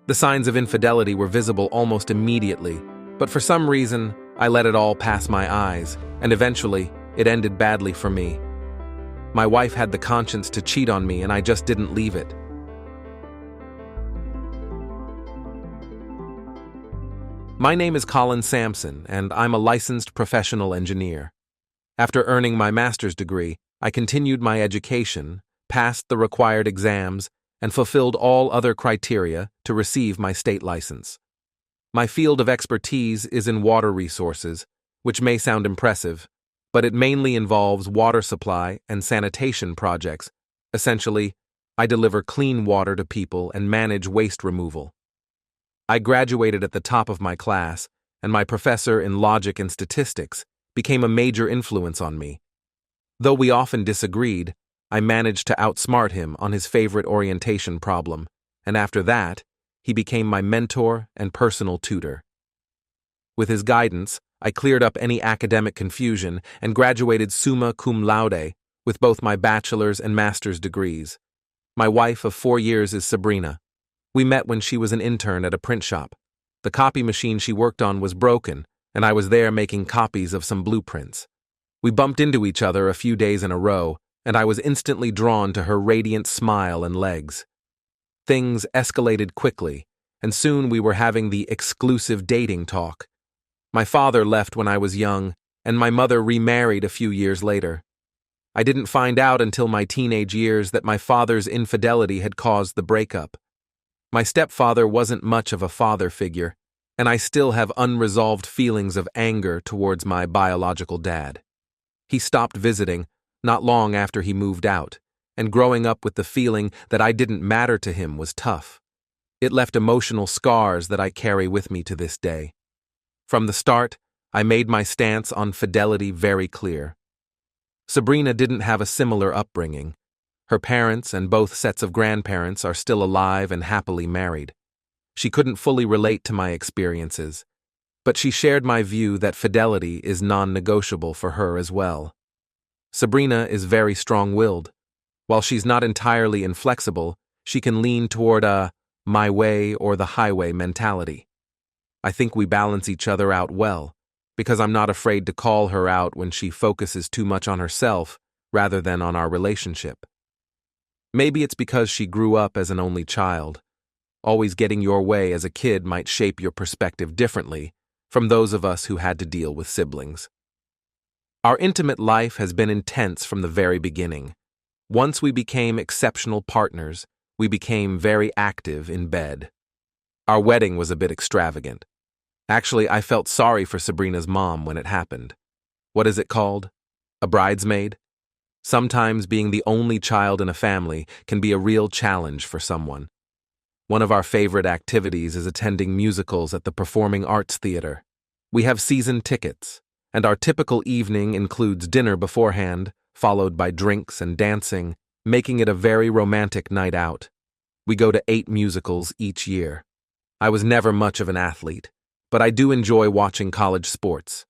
The signs of infidelity were visible almost immediately, but for some reason, I let it all pass my eyes, and eventually, it ended badly for me. My wife had the conscience to cheat on me, and I just didn't leave it. My name is Colin Sampson, and I'm a licensed professional engineer. After earning my master's degree, I continued my education, passed the required exams, and fulfilled all other criteria to receive my state license. My field of expertise is in water resources, which may sound impressive, but it mainly involves water supply and sanitation projects. Essentially, I deliver clean water to people and manage waste removal. I graduated at the top of my class, and my professor in logic and statistics became a major influence on me. Though we often disagreed, I managed to outsmart him on his favorite orientation problem, and after that, he became my mentor and personal tutor. With his guidance, I cleared up any academic confusion and graduated summa cum laude with both my bachelor's and master's degrees. My wife of 4 years is Sabrina. We met when she was an intern at a print shop. The copy machine she worked on was broken, and I was there making copies of some blueprints. We bumped into each other a few days in a row, and I was instantly drawn to her radiant smile and legs. Things escalated quickly, and soon we were having the exclusive dating talk. My father left when I was young, and my mother remarried a few years later. I didn't find out until my teenage years that my father's infidelity had caused the breakup. My stepfather wasn't much of a father figure, and I still have unresolved feelings of anger towards my biological dad. He stopped visiting not long after he moved out, and growing up with the feeling that I didn't matter to him was tough. It left emotional scars that I carry with me to this day. From the start, I made my stance on fidelity very clear. Sabrina didn't have a similar upbringing. Her parents and both sets of grandparents are still alive and happily married. She couldn't fully relate to my experiences, but she shared my view that fidelity is non-negotiable for her as well. Sabrina is very strong-willed. While she's not entirely inflexible, she can lean toward a my way or the highway mentality. I think we balance each other out well, because I'm not afraid to call her out when she focuses too much on herself rather than on our relationship. Maybe it's because she grew up as an only child. Always getting your way as a kid might shape your perspective differently from those of us who had to deal with siblings. Our intimate life has been intense from the very beginning. Once we became exceptional partners, we became very active in bed. Our wedding was a bit extravagant. Actually, I felt sorry for Sabrina's mom when it happened. What is it called? A bridesmaid? Sometimes being the only child in a family can be a real challenge for someone. One of our favorite activities is attending musicals at the Performing Arts Theater. We have season tickets, and our typical evening includes dinner beforehand, followed by drinks and dancing, making it a very romantic night out. We go to 8 musicals each year. I was never much of an athlete, but I do enjoy watching college sports.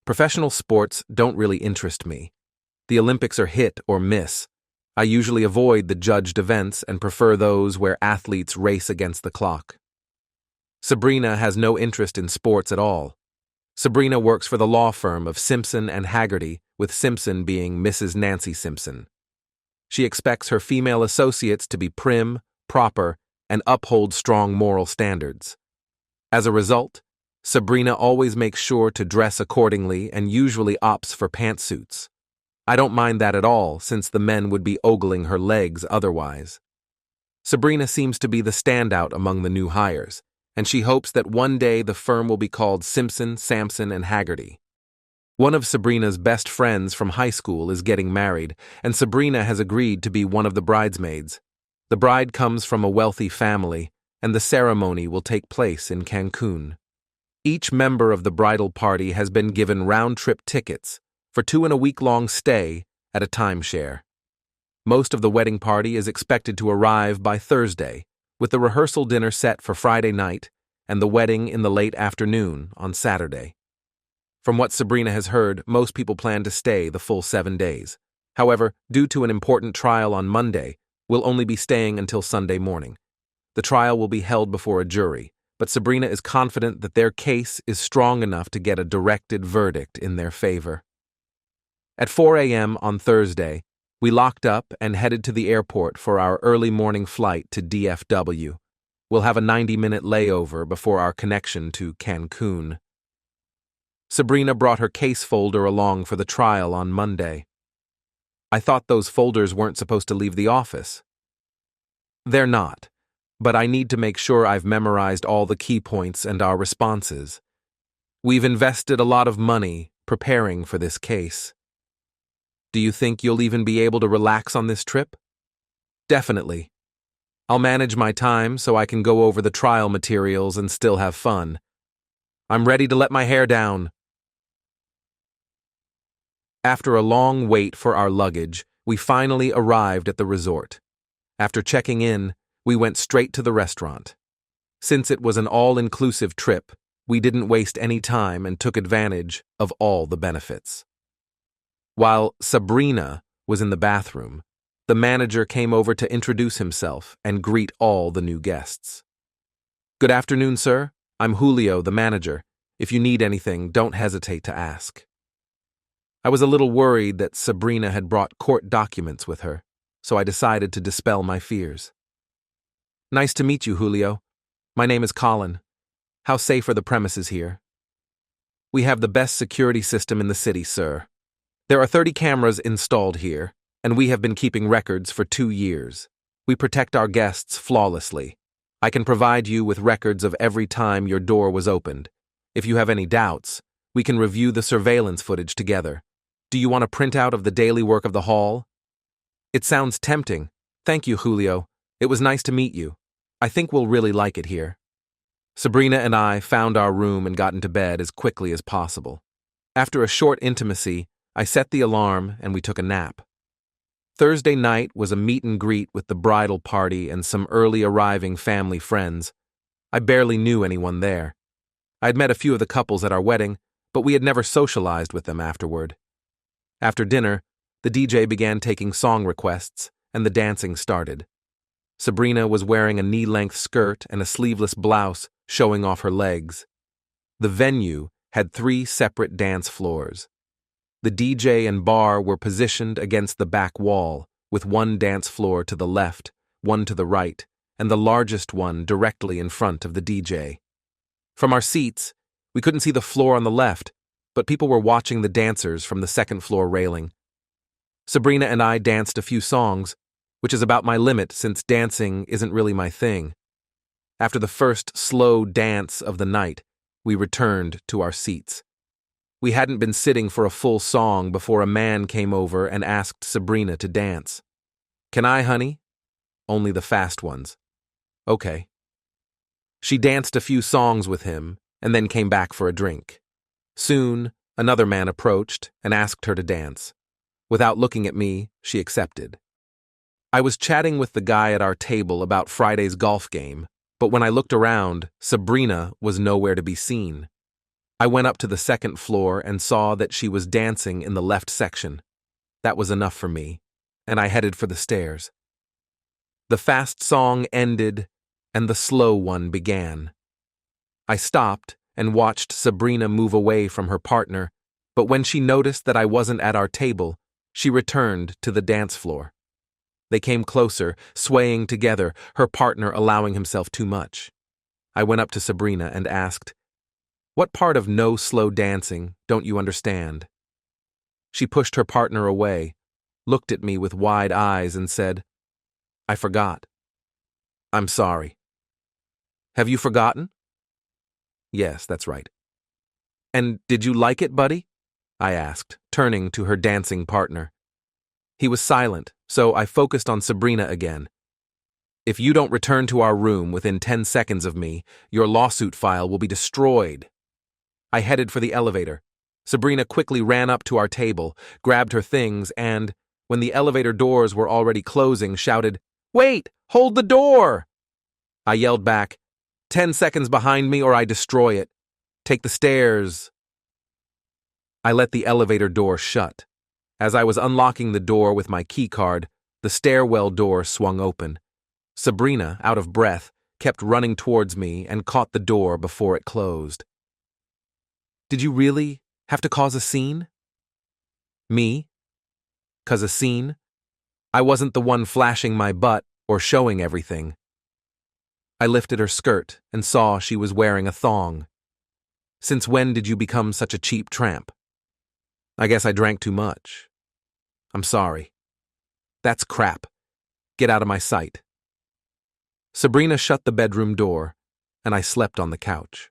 Professional sports don't really interest me. The Olympics are hit or miss. I usually avoid the judged events and prefer those where athletes race against the clock. Sabrina has no interest in sports at all. Sabrina works for the law firm of Simpson and Haggerty, with Simpson being Mrs. Nancy Simpson. She expects her female associates to be prim, proper, and uphold strong moral standards. As a result, Sabrina always makes sure to dress accordingly and usually opts for pantsuits. I don't mind that at all, since the men would be ogling her legs otherwise. Sabrina seems to be the standout among the new hires, and she hopes that one day the firm will be called Simpson, Sampson, and Haggerty. One of Sabrina's best friends from high school is getting married, and Sabrina has agreed to be one of the bridesmaids. The bride comes from a wealthy family, and the ceremony will take place in Cancun. Each member of the bridal party has been given round-trip tickets for 2 and a week-long stay at a timeshare. Most of the wedding party is expected to arrive by Thursday, with the rehearsal dinner set for Friday night and the wedding in the late afternoon on Saturday. From what Sabrina has heard, most people plan to stay the full 7 days. However, due to an important trial on Monday, we'll only be staying until Sunday morning. The trial will be held before a jury, but Sabrina is confident that their case is strong enough to get a directed verdict in their favor. At 4 a.m. on Thursday, we locked up and headed to the airport for our early morning flight to DFW. We'll have a 90-minute layover before our connection to Cancun. Sabrina brought her case folder along for the trial on Monday. I thought those folders weren't supposed to leave the office. They're not, but I need to make sure I've memorized all the key points and our responses. We've invested a lot of money preparing for this case. Do you think you'll even be able to relax on this trip? Definitely. I'll manage my time so I can go over the trial materials and still have fun. I'm ready to let my hair down. After a long wait for our luggage, we finally arrived at the resort. After checking in, we went straight to the restaurant. Since it was an all-inclusive trip, we didn't waste any time and took advantage of all the benefits. While Sabrina was in the bathroom, the manager came over to introduce himself and greet all the new guests. Good afternoon, sir. I'm Julio, the manager. If you need anything, don't hesitate to ask. I was a little worried that Sabrina had brought court documents with her, so I decided to dispel my fears. Nice to meet you, Julio. My name is Colin. How safe are the premises here? We have the best security system in the city, sir. There are 30 cameras installed here, and we have been keeping records for 2 years. We protect our guests flawlessly. I can provide you with records of every time your door was opened. If you have any doubts, we can review the surveillance footage together. Do you want a printout of the daily work of the hall? It sounds tempting. Thank you, Julio. It was nice to meet you. I think we'll really like it here. Sabrina and I found our room and got into bed as quickly as possible. After a short intimacy, I set the alarm and we took a nap. Thursday night was a meet and greet with the bridal party and some early arriving family friends. I barely knew anyone there. I'd met a few of the couples at our wedding, but we had never socialized with them afterward. After dinner, the DJ began taking song requests and the dancing started. Sabrina was wearing a knee-length skirt and a sleeveless blouse showing off her legs. The venue had 3 separate dance floors. The DJ and bar were positioned against the back wall, with one dance floor to the left, one to the right, and the largest one directly in front of the DJ. From our seats, we couldn't see the floor on the left, but people were watching the dancers from the second-floor railing. Sabrina and I danced a few songs, which is about my limit since dancing isn't really my thing. After the first slow dance of the night, we returned to our seats. We hadn't been sitting for a full song before a man came over and asked Sabrina to dance. Can I, honey? Only the fast ones. Okay. She danced a few songs with him and then came back for a drink. Soon, another man approached and asked her to dance. Without looking at me, she accepted. I was chatting with the guy at our table about Friday's golf game, but when I looked around, Sabrina was nowhere to be seen. I went up to the second floor and saw that she was dancing in the left section. That was enough for me, and I headed for the stairs. The fast song ended, and the slow one began. I stopped and watched Sabrina move away from her partner, but when she noticed that I wasn't at our table, she returned to the dance floor. They came closer, swaying together, her partner allowing himself too much. I went up to Sabrina and asked, "What part of no slow dancing don't you understand?" She pushed her partner away, looked at me with wide eyes and said, "I forgot." "I'm sorry." "Have you forgotten?" "Yes, that's right." "And did you like it, buddy?" I asked, turning to her dancing partner. He was silent, so I focused on Sabrina again. "If you don't return to our room within 10 seconds of me, your lawsuit file will be destroyed." I headed for the elevator. Sabrina quickly ran up to our table, grabbed her things, and, when the elevator doors were already closing, shouted, "Wait! Hold the door!" I yelled back, 10 seconds behind me or I destroy it. Take the stairs." I let the elevator door shut. As I was unlocking the door with my key card, the stairwell door swung open. Sabrina, out of breath, kept running towards me and caught the door before it closed. Did you really have to cause a scene? Me? 'Cause a scene? I wasn't the one flashing my butt or showing everything. I lifted her skirt and saw she was wearing a thong. Since when did you become such a cheap tramp? I guess I drank too much. I'm sorry. That's crap. Get out of my sight. Sabrina shut the bedroom door, and I slept on the couch.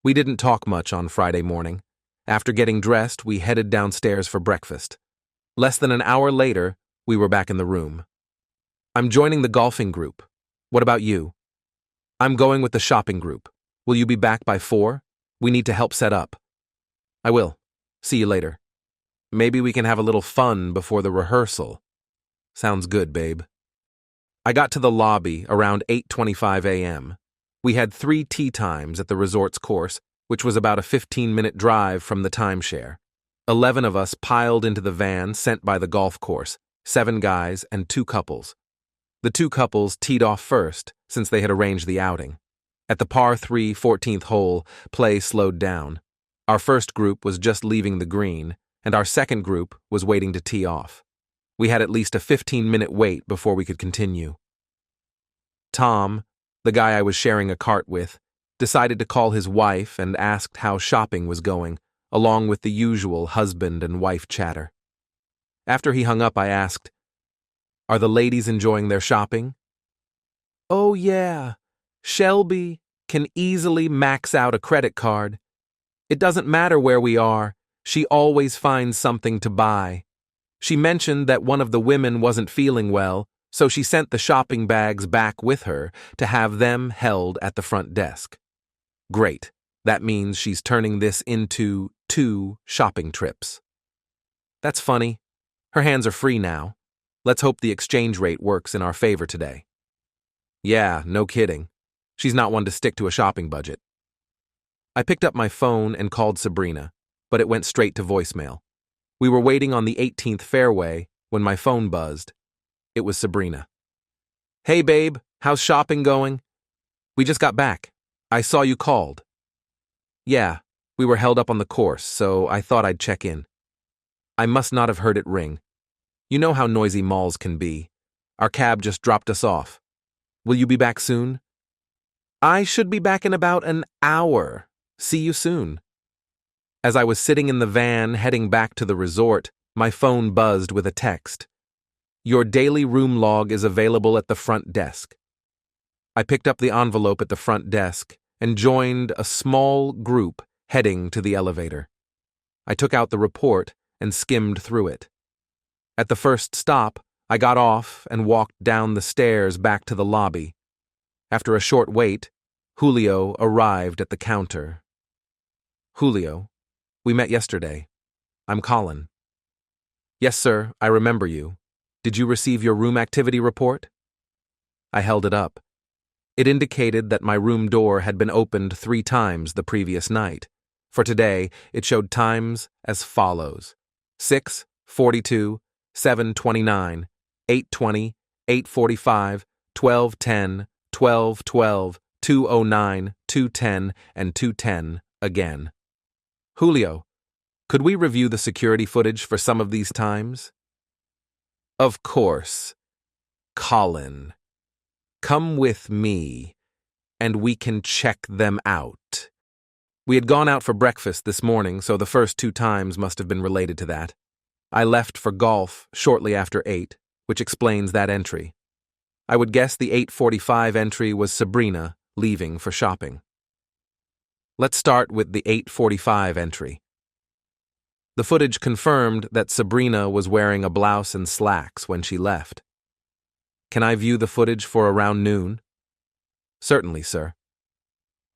We didn't talk much on Friday morning. After getting dressed, we headed downstairs for breakfast. Less than an hour later, we were back in the room. I'm joining the golfing group. What about you? I'm going with the shopping group. Will you be back by 4? We need to help set up. I will. See you later. Maybe we can have a little fun before the rehearsal. Sounds good, babe. I got to the lobby around 8:25 a.m. We had 3 tea times at the resort's course, which was about a 15-minute drive from the timeshare. 11 of us piled into the van sent by the golf course, 7 guys and 2 couples. The 2 couples teed off first, since they had arranged the outing. At the par 3 14th hole, play slowed down. Our first group was just leaving the green, and our second group was waiting to tee off. We had at least a 15-minute wait before we could continue. Tom, the guy I was sharing a cart with, decided to call his wife and asked how shopping was going, along with the usual husband and wife chatter. After he hung up, I asked, "Are the ladies enjoying their shopping?" "Oh yeah, Shelby can easily max out a credit card. It doesn't matter where we are, she always finds something to buy. She mentioned that one of the women wasn't feeling well, so she sent the shopping bags back with her to have them held at the front desk." Great. That means she's turning this into 2 shopping trips. That's funny. Her hands are free now. Let's hope the exchange rate works in our favor today. Yeah, no kidding. She's not one to stick to a shopping budget. I picked up my phone and called Sabrina, but it went straight to voicemail. We were waiting on the 18th fairway when my phone buzzed. It was Sabrina. "Hey babe, how's shopping going?" "We just got back. I saw you called." "Yeah, we were held up on the course, so I thought I'd check in." I must not have heard it ring. You know how noisy malls can be. Our cab just dropped us off. Will you be back soon? I should be back in about an hour. See you soon. As I was sitting in the van heading back to the resort, my phone buzzed with a text. "Your daily room log is available at the front desk." I picked up the envelope at the front desk and joined a small group heading to the elevator. I took out the report and skimmed through it. At the first stop, I got off and walked down the stairs back to the lobby. After a short wait, Julio arrived at the counter. "Julio, we met yesterday. I'm Colin." "Yes, sir, I remember you. Did you receive your room activity report?" I held it up. It indicated that my room door had been opened 3 times the previous night. For today, it showed times as follows: 6:42, 7:29, 8:20, 8:45, 12:10, 12:12, 2:09, 2:10, and 2:10 again. "Julio, could we review the security footage for some of these times?" "Of course. Colin, come with me, and we can check them out." We had gone out for breakfast this morning, so the first 2 times must have been related to that. I left for golf shortly after 8, which explains that entry. I would guess the 8:45 entry was Sabrina leaving for shopping. Let's start with the 8:45 entry. The footage confirmed that Sabrina was wearing a blouse and slacks when she left. Can I view the footage for around noon? Certainly, sir.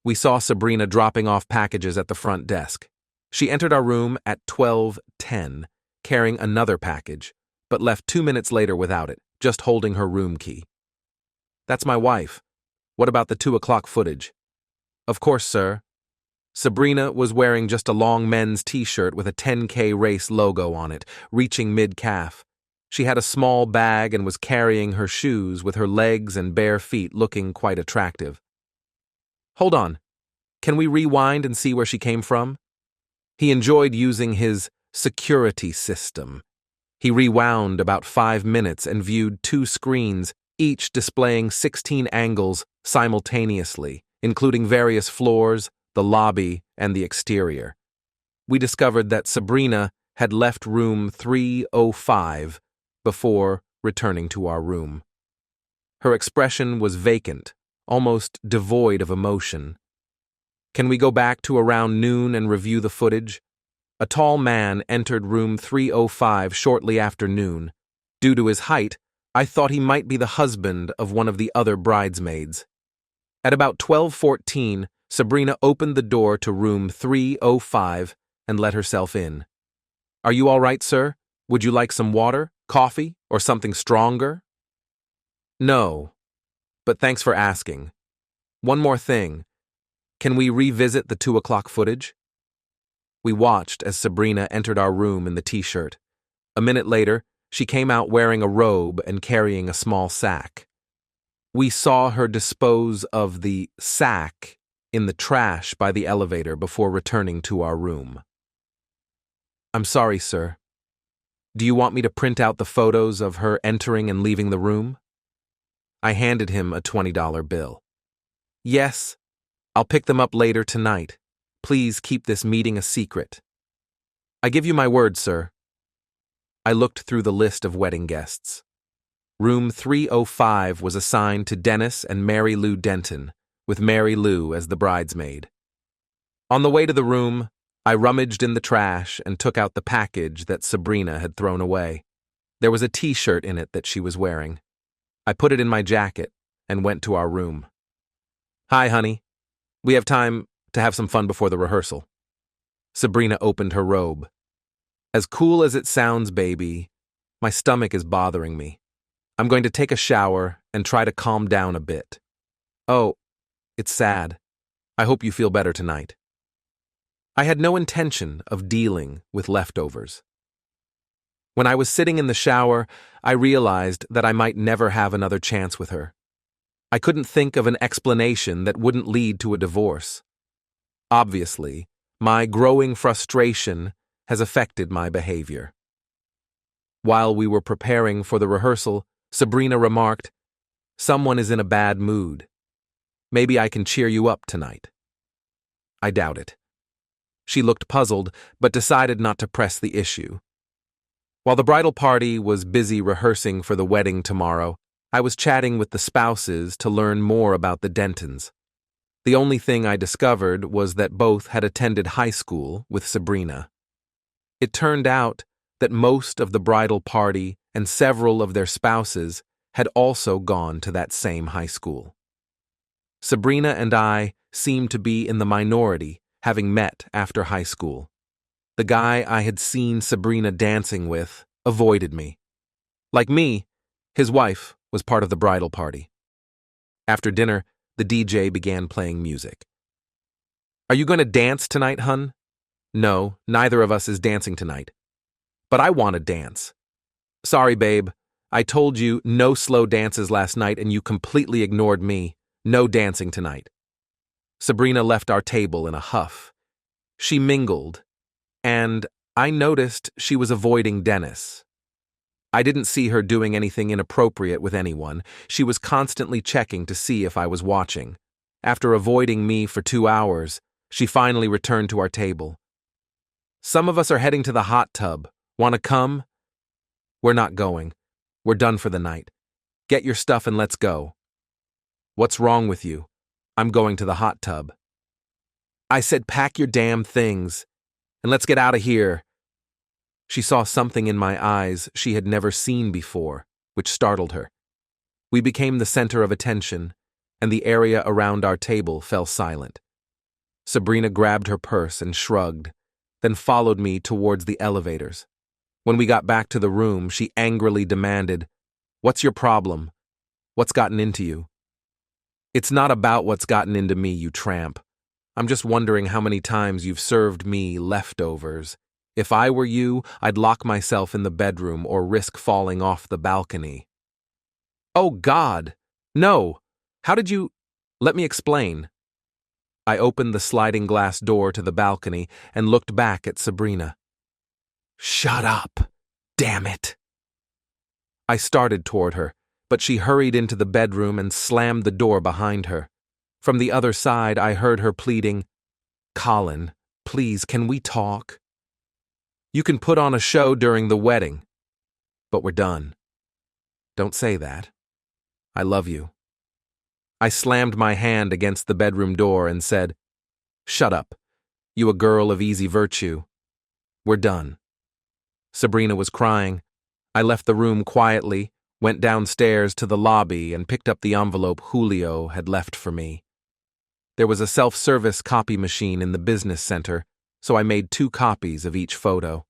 We saw Sabrina dropping off packages at the front desk. She entered our room at 12:10, carrying another package, but left 2 minutes later without it, just holding her room key. That's my wife. What about the 2 o'clock footage? Of course, sir. Sabrina was wearing just a long men's t-shirt with a 10K race logo on it, reaching mid-calf. She had a small bag and was carrying her shoes with her legs and bare feet looking quite attractive. Hold on. Can we rewind and see where she came from? He enjoyed using his security system. He rewound about 5 minutes and viewed 2 screens, each displaying 16 angles simultaneously, including various floors, the lobby, and the exterior. We discovered that Sabrina had left room 305 before returning to our room. Her expression was vacant, almost devoid of emotion. Can we go back to around noon and review the footage? A tall man entered room 305 shortly after noon. Due to his height, I thought he might be the husband of one of the other bridesmaids. At about 12:14, Sabrina opened the door to room 305 and let herself in. Are you all right, sir? Would you like some water, coffee, or something stronger? No, but thanks for asking. One more thing. Can we revisit the 2 o'clock footage? We watched as Sabrina entered our room in the t-shirt. A minute later, she came out wearing a robe and carrying a small sack. We saw her dispose of the sack in the trash by the elevator before returning to our room. I'm sorry, sir. Do you want me to print out the photos of her entering and leaving the room? I handed him a $20 bill. Yes, I'll pick them up later tonight. Please keep this meeting a secret. I give you my word, sir. I looked through the list of wedding guests. Room 305 was assigned to Dennis and Mary Lou Denton, with Mary Lou as the bridesmaid. On the way to the room, I rummaged in the trash and took out the package that Sabrina had thrown away. There was a t-shirt in it that she was wearing. I put it in my jacket and went to our room. Hi, honey. We have time to have some fun before the rehearsal. Sabrina opened her robe. As cool as it sounds, baby, my stomach is bothering me. I'm going to take a shower and try to calm down a bit. Oh, it's sad. I hope you feel better tonight. I had no intention of dealing with leftovers. When I was sitting in the shower, I realized that I might never have another chance with her. I couldn't think of an explanation that wouldn't lead to a divorce. Obviously, my growing frustration has affected my behavior. While we were preparing for the rehearsal, Sabrina remarked, "Someone is in a bad mood. Maybe I can cheer you up tonight." I doubt it. She looked puzzled, but decided not to press the issue. While the bridal party was busy rehearsing for the wedding tomorrow, I was chatting with the spouses to learn more about the Dentons. The only thing I discovered was that both had attended high school with Sabrina. It turned out that most of the bridal party and several of their spouses had also gone to that same high school. Sabrina and I seemed to be in the minority, having met after high school. The guy I had seen Sabrina dancing with avoided me. Like me, his wife was part of the bridal party. After dinner, the DJ began playing music. Are you going to dance tonight, hun? No, neither of us is dancing tonight. But I want to dance. Sorry, babe. I told you no slow dances last night and you completely ignored me. No dancing tonight. Sabrina left our table in a huff. She mingled, and I noticed she was avoiding Dennis. I didn't see her doing anything inappropriate with anyone. She was constantly checking to see if I was watching. After avoiding me for 2 hours, she finally returned to our table. Some of us are heading to the hot tub. Want to come? We're not going. We're done for the night. Get your stuff and let's go. What's wrong with you? I'm going to the hot tub. I said pack your damn things and let's get out of here. She saw something in my eyes she had never seen before, which startled her. We became the center of attention, and the area around our table fell silent. Sabrina grabbed her purse and shrugged, then followed me towards the elevators. When we got back to the room, she angrily demanded, "What's your problem? What's gotten into you?" It's not about what's gotten into me, you tramp. I'm just wondering how many times you've served me leftovers. If I were you, I'd lock myself in the bedroom or risk falling off the balcony. Oh, God! No! How did you… Let me explain. I opened the sliding glass door to the balcony and looked back at Sabrina. Shut up! Damn it! I started toward her, but she hurried into the bedroom and slammed the door behind her. From the other side, I heard her pleading, Colin, please, can we talk? You can put on a show during the wedding, but we're done. Don't say that. I love you. I slammed my hand against the bedroom door and said, Shut up, you a girl of easy virtue. We're done. Sabrina was crying. I left the room quietly, went downstairs to the lobby and picked up the envelope Julio had left for me. There was a self-service copy machine in the business center, so I made 2 copies of each photo.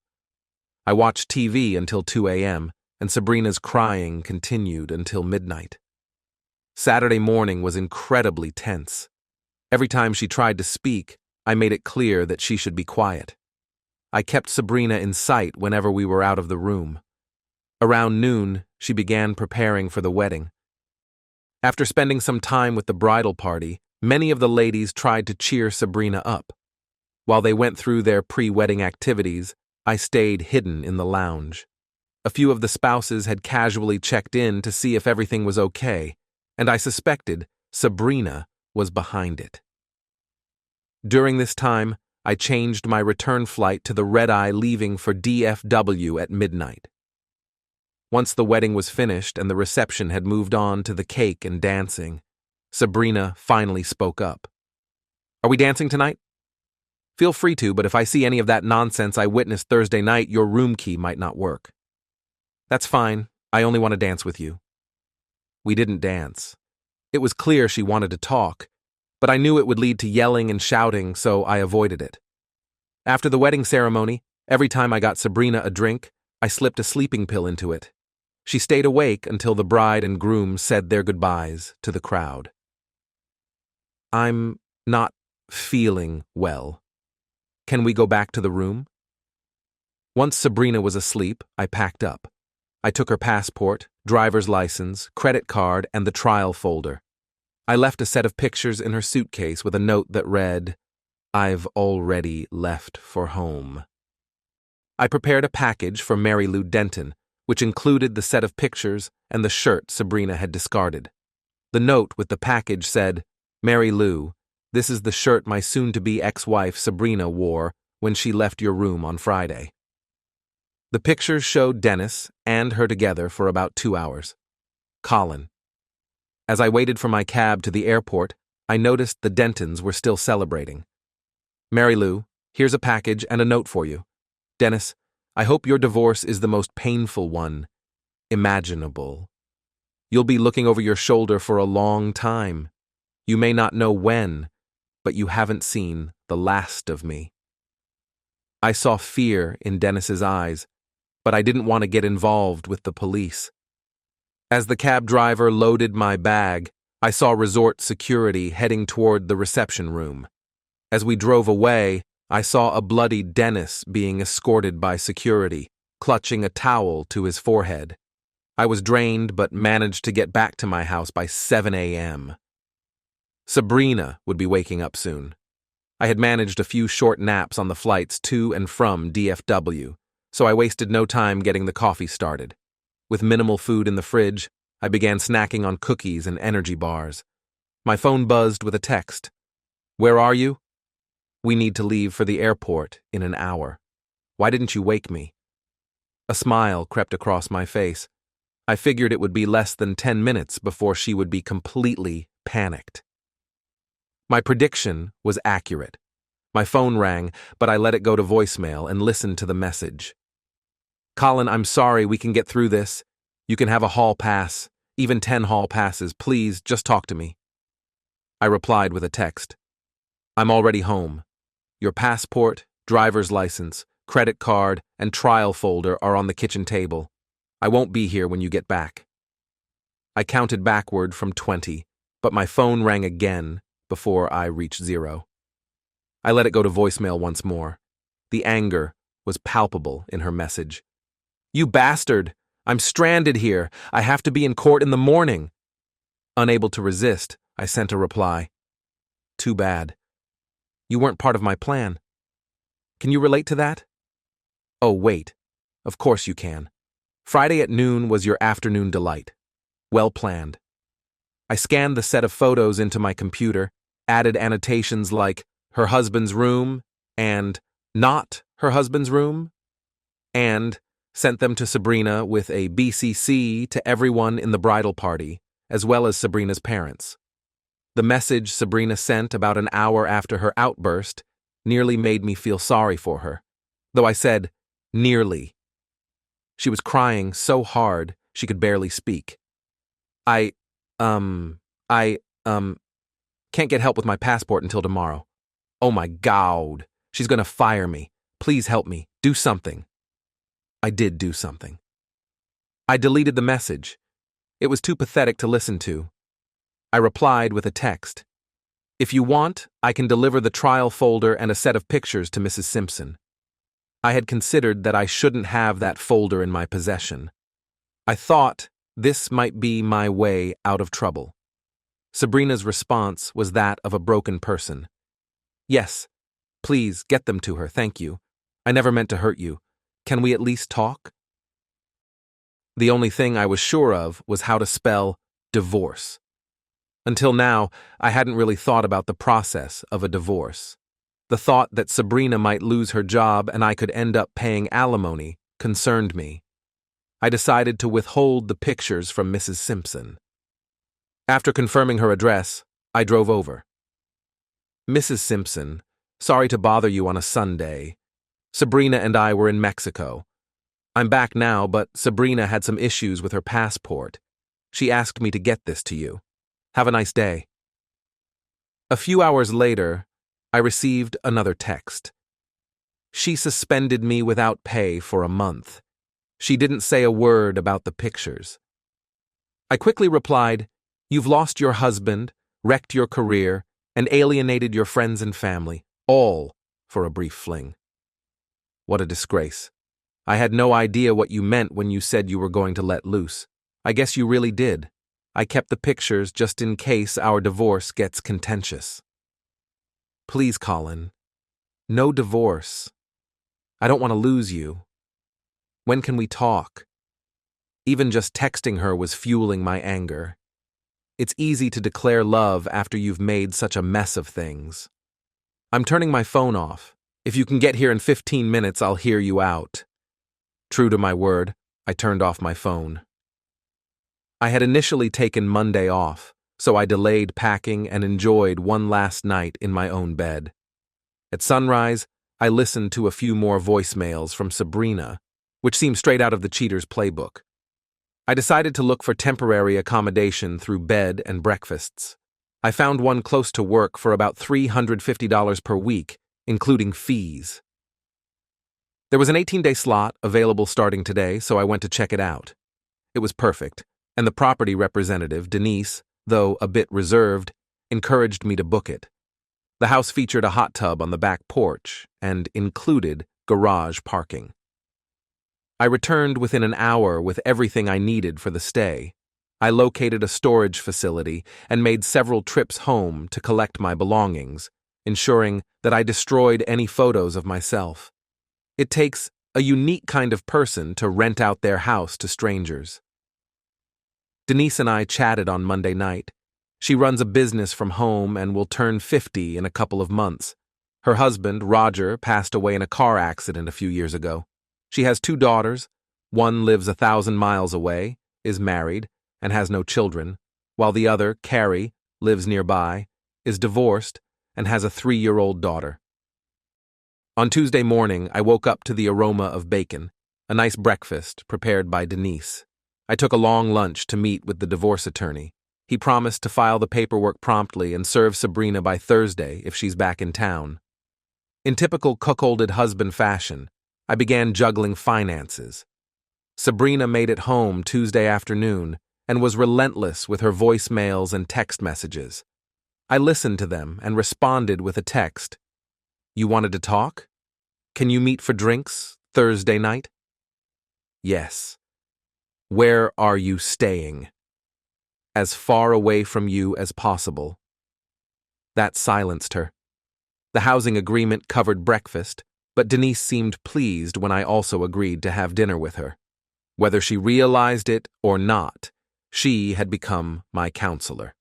I watched TV until 2 a.m., and Sabrina's crying continued until midnight. Saturday morning was incredibly tense. Every time she tried to speak, I made it clear that she should be quiet. I kept Sabrina in sight whenever we were out of the room. Around noon, she began preparing for the wedding. After spending some time with the bridal party, many of the ladies tried to cheer Sabrina up. While they went through their pre-wedding activities, I stayed hidden in the lounge. A few of the spouses had casually checked in to see if everything was okay, and I suspected Sabrina was behind it. During this time, I changed my return flight to the red-eye leaving for DFW at midnight. Once the wedding was finished and the reception had moved on to the cake and dancing, Sabrina finally spoke up. Are we dancing tonight? Feel free to, but if I see any of that nonsense I witnessed Thursday night, your room key might not work. That's fine. I only want to dance with you. We didn't dance. It was clear she wanted to talk, but I knew it would lead to yelling and shouting, so I avoided it. After the wedding ceremony, every time I got Sabrina a drink, I slipped a sleeping pill into it. She stayed awake until the bride and groom said their goodbyes to the crowd. I'm not feeling well. Can we go back to the room? Once Sabrina was asleep, I packed up. I took her passport, driver's license, credit card, and the trial folder. I left a set of pictures in her suitcase with a note that read, I've already left for home. I prepared a package for Mary Lou Denton, which included the set of pictures and the shirt Sabrina had discarded. The note with the package said, Mary Lou, this is the shirt my soon-to-be ex-wife Sabrina wore when she left your room on Friday. The pictures showed Dennis and her together for about 2 hours. Colin. As I waited for my cab to the airport, I noticed the Dentons were still celebrating. Mary Lou, here's a package and a note for you. Dennis, I hope your divorce is the most painful one imaginable. You'll be looking over your shoulder for a long time. You may not know when, but you haven't seen the last of me. I saw fear in Dennis's eyes, but I didn't want to get involved with the police. As the cab driver loaded my bag, I saw resort security heading toward the reception room. As we drove away, I saw a bloody Dennis being escorted by security, clutching a towel to his forehead. I was drained but managed to get back to my house by 7 a.m. Sabrina would be waking up soon. I had managed a few short naps on the flights to and from DFW, so I wasted no time getting the coffee started. With minimal food in the fridge, I began snacking on cookies and energy bars. My phone buzzed with a text. Where are you? We need to leave for the airport in an hour. Why didn't you wake me? A smile crept across my face. I figured it would be less than 10 minutes before she would be completely panicked. My prediction was accurate. My phone rang, but I let it go to voicemail and listened to the message. Colin, I'm sorry, we can get through this. You can have a hall pass, even 10 hall passes. Please, just talk to me. I replied with a text. I'm already home. Your passport, driver's license, credit card, and trial folder are on the kitchen table. I won't be here when you get back. I counted backward from 20, but my phone rang again before I reached 0. I let it go to voicemail once more. The anger was palpable in her message. "You bastard! I'm stranded here. I have to be in court in the morning." Unable to resist, I sent a reply. "Too bad. You weren't part of my plan. Can you relate to that?" "Oh, wait. Of course you can. Friday at noon was your afternoon delight. Well planned." I scanned the set of photos into my computer, added annotations like "her husband's room" and "not her husband's room," and sent them to Sabrina with a BCC to everyone in the bridal party, as well as Sabrina's parents. The message Sabrina sent about an hour after her outburst nearly made me feel sorry for her, though I said nearly. She was crying so hard she could barely speak. I can't get help with my passport until tomorrow. Oh my God, she's gonna fire me. Please help me. Do something." I did do something. I deleted the message. It was too pathetic to listen to. I replied with a text. "If you want, I can deliver the trial folder and a set of pictures to Mrs. Simpson." I had considered that I shouldn't have that folder in my possession. I thought this might be my way out of trouble. Sabrina's response was that of a broken person. "Yes, please get them to her, thank you. I never meant to hurt you. Can we at least talk?" The only thing I was sure of was how to spell divorce. Until now, I hadn't really thought about the process of a divorce. The thought that Sabrina might lose her job and I could end up paying alimony concerned me. I decided to withhold the pictures from Mrs. Simpson. After confirming her address, I drove over. "Mrs. Simpson, sorry to bother you on a Sunday. Sabrina and I were in Mexico. I'm back now, but Sabrina had some issues with her passport. She asked me to get this to you. Have a nice day." A few hours later, I received another text. She suspended me without pay for a month. She didn't say a word about the pictures. I quickly replied, "You've lost your husband, wrecked your career, and alienated your friends and family, all for a brief fling. What a disgrace. I had no idea what you meant when you said you were going to let loose. I guess you really did. I kept the pictures just in case our divorce gets contentious. Please, Colin. No divorce. I don't want to lose you. When can we talk?" Even just texting her was fueling my anger. It's easy to declare love after you've made such a mess of things. "I'm turning my phone off. If you can get here in 15 minutes, I'll hear you out." True to my word, I turned off my phone. I had initially taken Monday off, so I delayed packing and enjoyed one last night in my own bed. At sunrise, I listened to a few more voicemails from Sabrina, which seemed straight out of the cheater's playbook. I decided to look for temporary accommodation through bed and breakfasts. I found one close to work for about $350 per week, including fees. There was an 18-day slot available starting today, so I went to check it out. It was perfect, and the property representative, Denise, though a bit reserved, encouraged me to book it. The house featured a hot tub on the back porch and included garage parking. I returned within an hour with everything I needed for the stay. I located a storage facility and made several trips home to collect my belongings, ensuring that I destroyed any photos of myself. It takes a unique kind of person to rent out their house to strangers. Denise and I chatted on Monday night. She runs a business from home and will turn 50 in a couple of months. Her husband, Roger, passed away in a car accident a few years ago. She has 2 daughters. One lives 1,000 miles away, is married, and has no children, while the other, Carrie, lives nearby, is divorced, and has a 3-year-old daughter. On Tuesday morning, I woke up to the aroma of bacon, a nice breakfast prepared by Denise. I took a long lunch to meet with the divorce attorney. He promised to file the paperwork promptly and serve Sabrina by Thursday if she's back in town. In typical cuckolded husband fashion, I began juggling finances. Sabrina made it home Tuesday afternoon and was relentless with her voicemails and text messages. I listened to them and responded with a text. "You wanted to talk? Can you meet for drinks Thursday night? Yes. Where are you staying? As far away from you as possible. That silenced her. The housing agreement covered breakfast, but Denise seemed pleased when I also agreed to have dinner with her. Whether she realized it or not, she had become my counselor.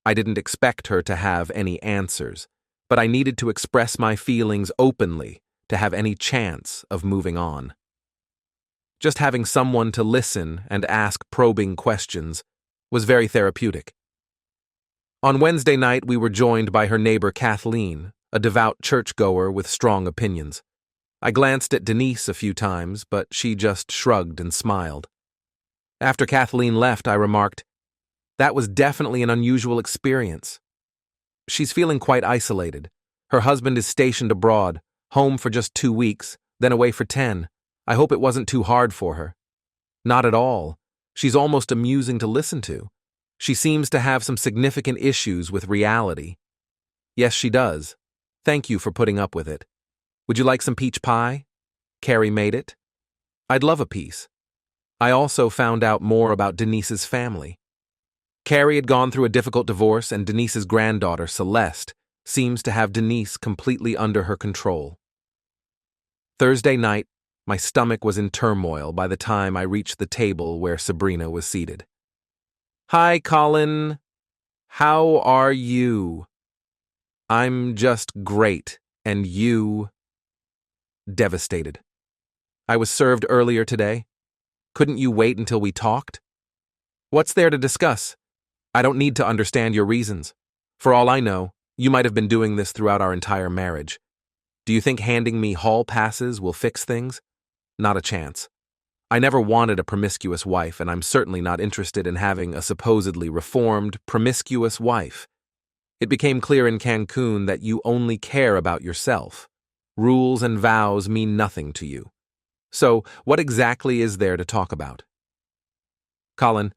I didn't expect her to have any answers, but I needed to express my feelings openly to have any chance of moving on. Just having someone to listen and ask probing questions was very therapeutic. On Wednesday night, we were joined by her neighbor Kathleen, a devout churchgoer with strong opinions. I glanced at Denise a few times, but she just shrugged and smiled. After Kathleen left, I remarked, "That was definitely an unusual experience." She's feeling quite isolated. Her husband is stationed abroad, home for just 2 weeks, then away for 10. I hope it wasn't too hard for her. Not at all. She's almost amusing to listen to. She seems to have some significant issues with reality. Yes, she does. Thank you for putting up with it. Would you like some peach pie? Carrie made it. I'd love a piece. I also found out more about Denise's family. Carrie had gone through a difficult divorce, and Denise's granddaughter, Celeste, seems to have Denise completely under her control. Thursday night, my stomach was in turmoil by the time I reached the table where Sabrina was seated. "Hi, Colin. How are you?" "I'm just great, and you?" Devastated. "I was served earlier today. Couldn't you wait until we talked?" "What's there to discuss? I don't need to understand your reasons. For all I know, you might have been doing this throughout our entire marriage. Do you think handing me hall passes will fix things? Not a chance. I never wanted a promiscuous wife, and I'm certainly not interested in having a supposedly reformed, promiscuous wife. It became clear in Cancun that you only care about yourself. Rules and vows mean nothing to you. So, what exactly is there to talk about?" "Colin,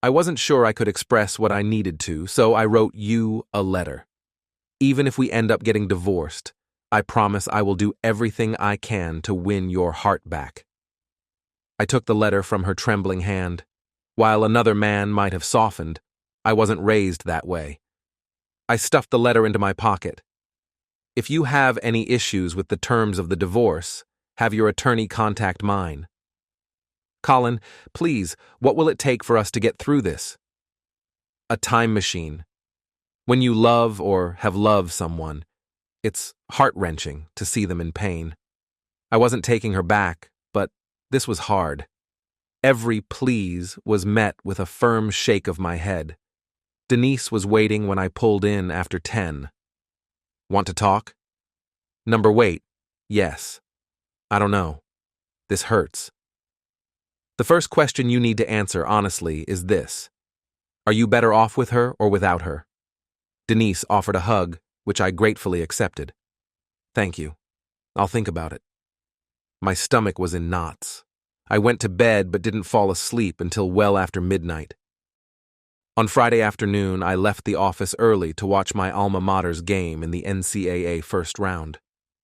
I wasn't sure I could express what I needed to, so I wrote you a letter. Even if we end up getting divorced, I promise I will do everything I can to win your heart back." I took the letter from her trembling hand. While another man might have softened, I wasn't raised that way. I stuffed the letter into my pocket. "If you have any issues with the terms of the divorce, have your attorney contact mine." "Colin, please, what will it take for us to get through this?" "A time machine. When you love or have loved someone, it's heart-wrenching to see them in pain." I wasn't taking her back, but this was hard. Every please was met with a firm shake of my head. Denise was waiting when I pulled in after 10. "Want to talk?" "Number wait. Yes. I don't know. This hurts." The first question you need to answer honestly is this: are you better off with her or without her? Denise offered a hug, which I gratefully accepted. "Thank you. I'll think about it." My stomach was in knots. I went to bed but didn't fall asleep until well after midnight. On Friday afternoon, I left the office early to watch my alma mater's game in the NCAA first round.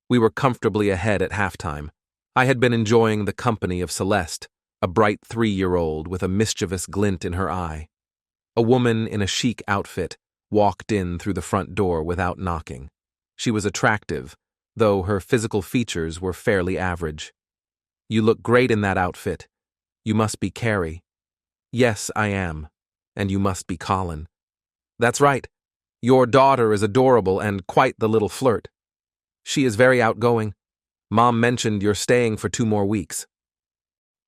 We were comfortably ahead at halftime. I had been enjoying the company of Celeste, a bright 3-year-old with a mischievous glint in her eye. A woman in a chic outfit walked in through the front door without knocking. She was attractive, though her physical features were fairly average. "You look great in that outfit. You must be Carrie." "Yes, I am. And you must be Colin." "That's right. Your daughter is adorable and quite the little flirt." "She is very outgoing. Mom mentioned you're staying for 2 more weeks."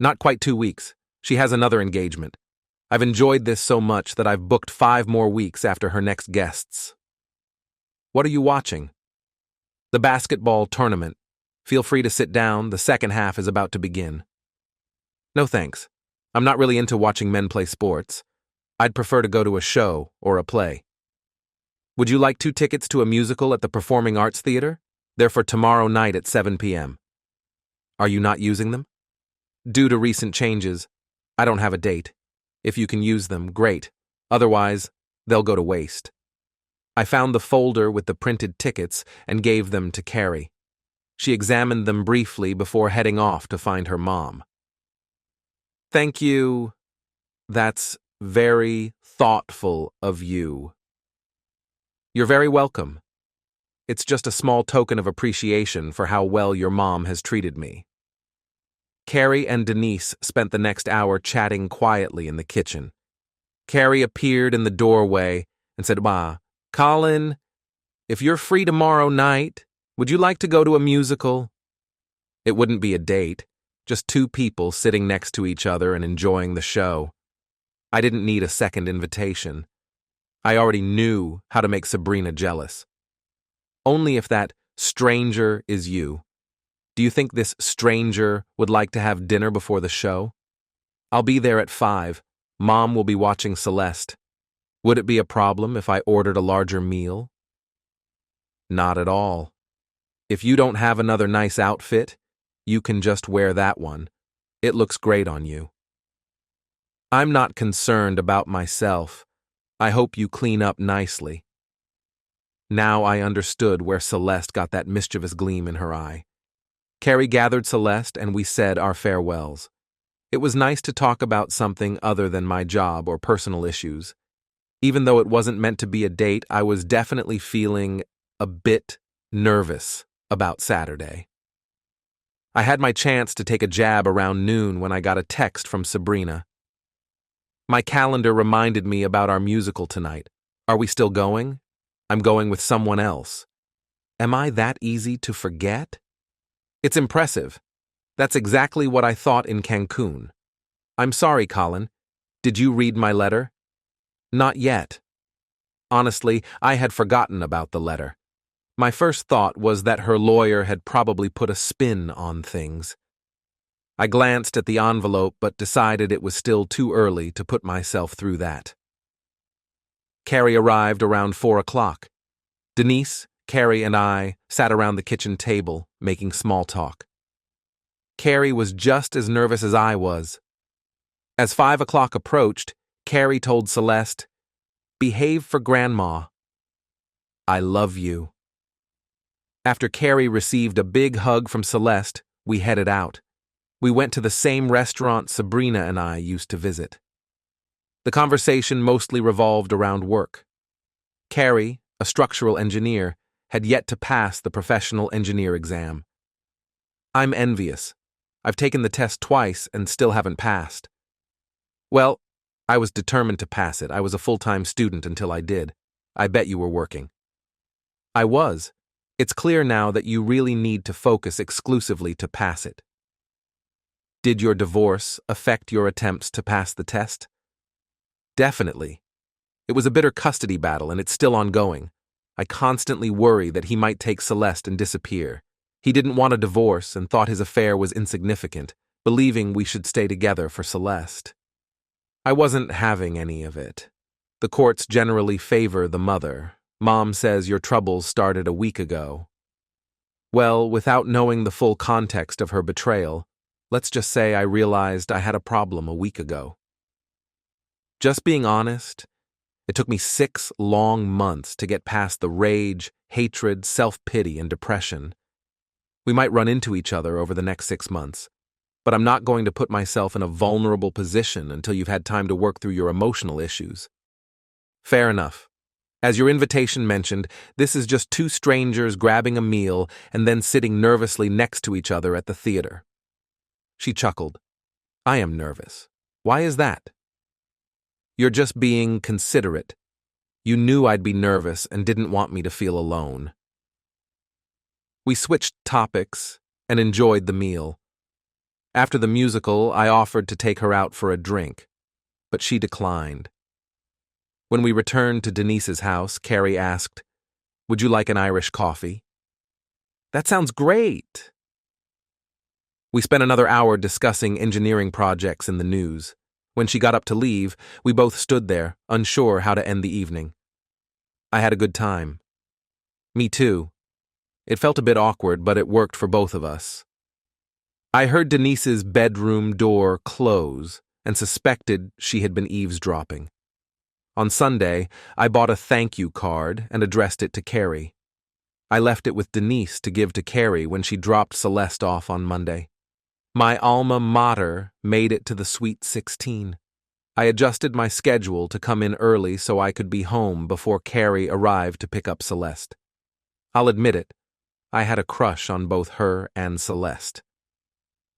"Not quite 2 weeks. She has another engagement. I've enjoyed this so much that I've booked 5 more weeks after her next guests." "What are you watching?" "The basketball tournament. Feel free to sit down. The second half is about to begin." "No thanks. I'm not really into watching men play sports. I'd prefer to go to a show or a play." "Would you like 2 tickets to a musical at the Performing Arts Theater? They're for tomorrow night at 7 p.m. "Are you not using them?" "Due to recent changes, I don't have a date. If you can use them, great. Otherwise, they'll go to waste." I found the folder with the printed tickets and gave them to Carrie. She examined them briefly before heading off to find her mom. "Thank you. That's very thoughtful of you." "You're very welcome. It's just a small token of appreciation for how well your mom has treated me." Carrie and Denise spent the next hour chatting quietly in the kitchen. Carrie appeared in the doorway and said, Colin, if you're free tomorrow night, would you like to go to a musical?" It wouldn't be a date, just two people sitting next to each other and enjoying the show. I didn't need a second invitation. I already knew how to make Sabrina jealous. Only if that stranger is you. Do you think this stranger would like to have dinner before the show? I'll be there at 5. Mom will be watching Celeste. Would it be a problem if I ordered a larger meal? Not at all. If you don't have another nice outfit, you can just wear that one. It looks great on you. I'm not concerned about myself. I hope you clean up nicely. Now I understood where Celeste got that mischievous gleam in her eye. Carrie gathered Celeste and we said our farewells. It was nice to talk about something other than my job or personal issues. Even though it wasn't meant to be a date, I was definitely feeling a bit nervous about Saturday. I had my chance to take a jab around noon when I got a text from Sabrina. My calendar reminded me about our musical tonight. Are we still going? I'm going with someone else. Am I that easy to forget? It's impressive. That's exactly what I thought in Cancun. I'm sorry, Colin. Did you read my letter? Not yet. Honestly, I had forgotten about the letter. My first thought was that her lawyer had probably put a spin on things. I glanced at the envelope but decided it was still too early to put myself through that. Carrie arrived around 4 o'clock. Denise, Carrie, and I sat around the kitchen table, making small talk. Carrie was just as nervous as I was. As 5 o'clock approached, Carrie told Celeste, "Behave for Grandma. I love you." After Carrie received a big hug from Celeste, we headed out. We went to the same restaurant Sabrina and I used to visit. The conversation mostly revolved around work. Carrie, a structural engineer, had yet to pass the professional engineer exam. I'm envious. I've taken the test twice and still haven't passed. Well, I was determined to pass it. I was a full-time student until I did. I bet you were working. I was. It's clear now that you really need to focus exclusively to pass it. Did your divorce affect your attempts to pass the test? Definitely. It was a bitter custody battle and it's still ongoing. I constantly worry that he might take Celeste and disappear. He didn't want a divorce and thought his affair was insignificant, believing we should stay together for Celeste. I wasn't having any of it. The courts generally favor the mother. Mom says your troubles started a week ago. Well, without knowing the full context of her betrayal, let's just say I realized I had a problem a week ago. Just being honest, it took me 6 long months to get past the rage, hatred, self-pity, and depression. We might run into each other over the next 6 months, but I'm not going to put myself in a vulnerable position until you've had time to work through your emotional issues. Fair enough. As your invitation mentioned, this is just 2 strangers grabbing a meal and then sitting nervously next to each other at the theater. She chuckled. I am nervous. Why is that? You're just being considerate. You knew I'd be nervous and didn't want me to feel alone. We switched topics and enjoyed the meal. After the musical, I offered to take her out for a drink, but she declined. When we returned to Denise's house, Carrie asked, "Would you like an Irish coffee?" That sounds great. We spent another hour discussing engineering projects in the news. When she got up to leave, we both stood there, unsure how to end the evening. I had a good time. Me too. It felt a bit awkward, but it worked for both of us. I heard Denise's bedroom door close and suspected she had been eavesdropping. On Sunday, I bought a thank you card and addressed it to Carrie. I left it with Denise to give to Carrie when she dropped Celeste off on Monday. My alma mater made it to the Sweet 16. I adjusted my schedule to come in early so I could be home before Carrie arrived to pick up Celeste. I'll admit it, I had a crush on both her and Celeste.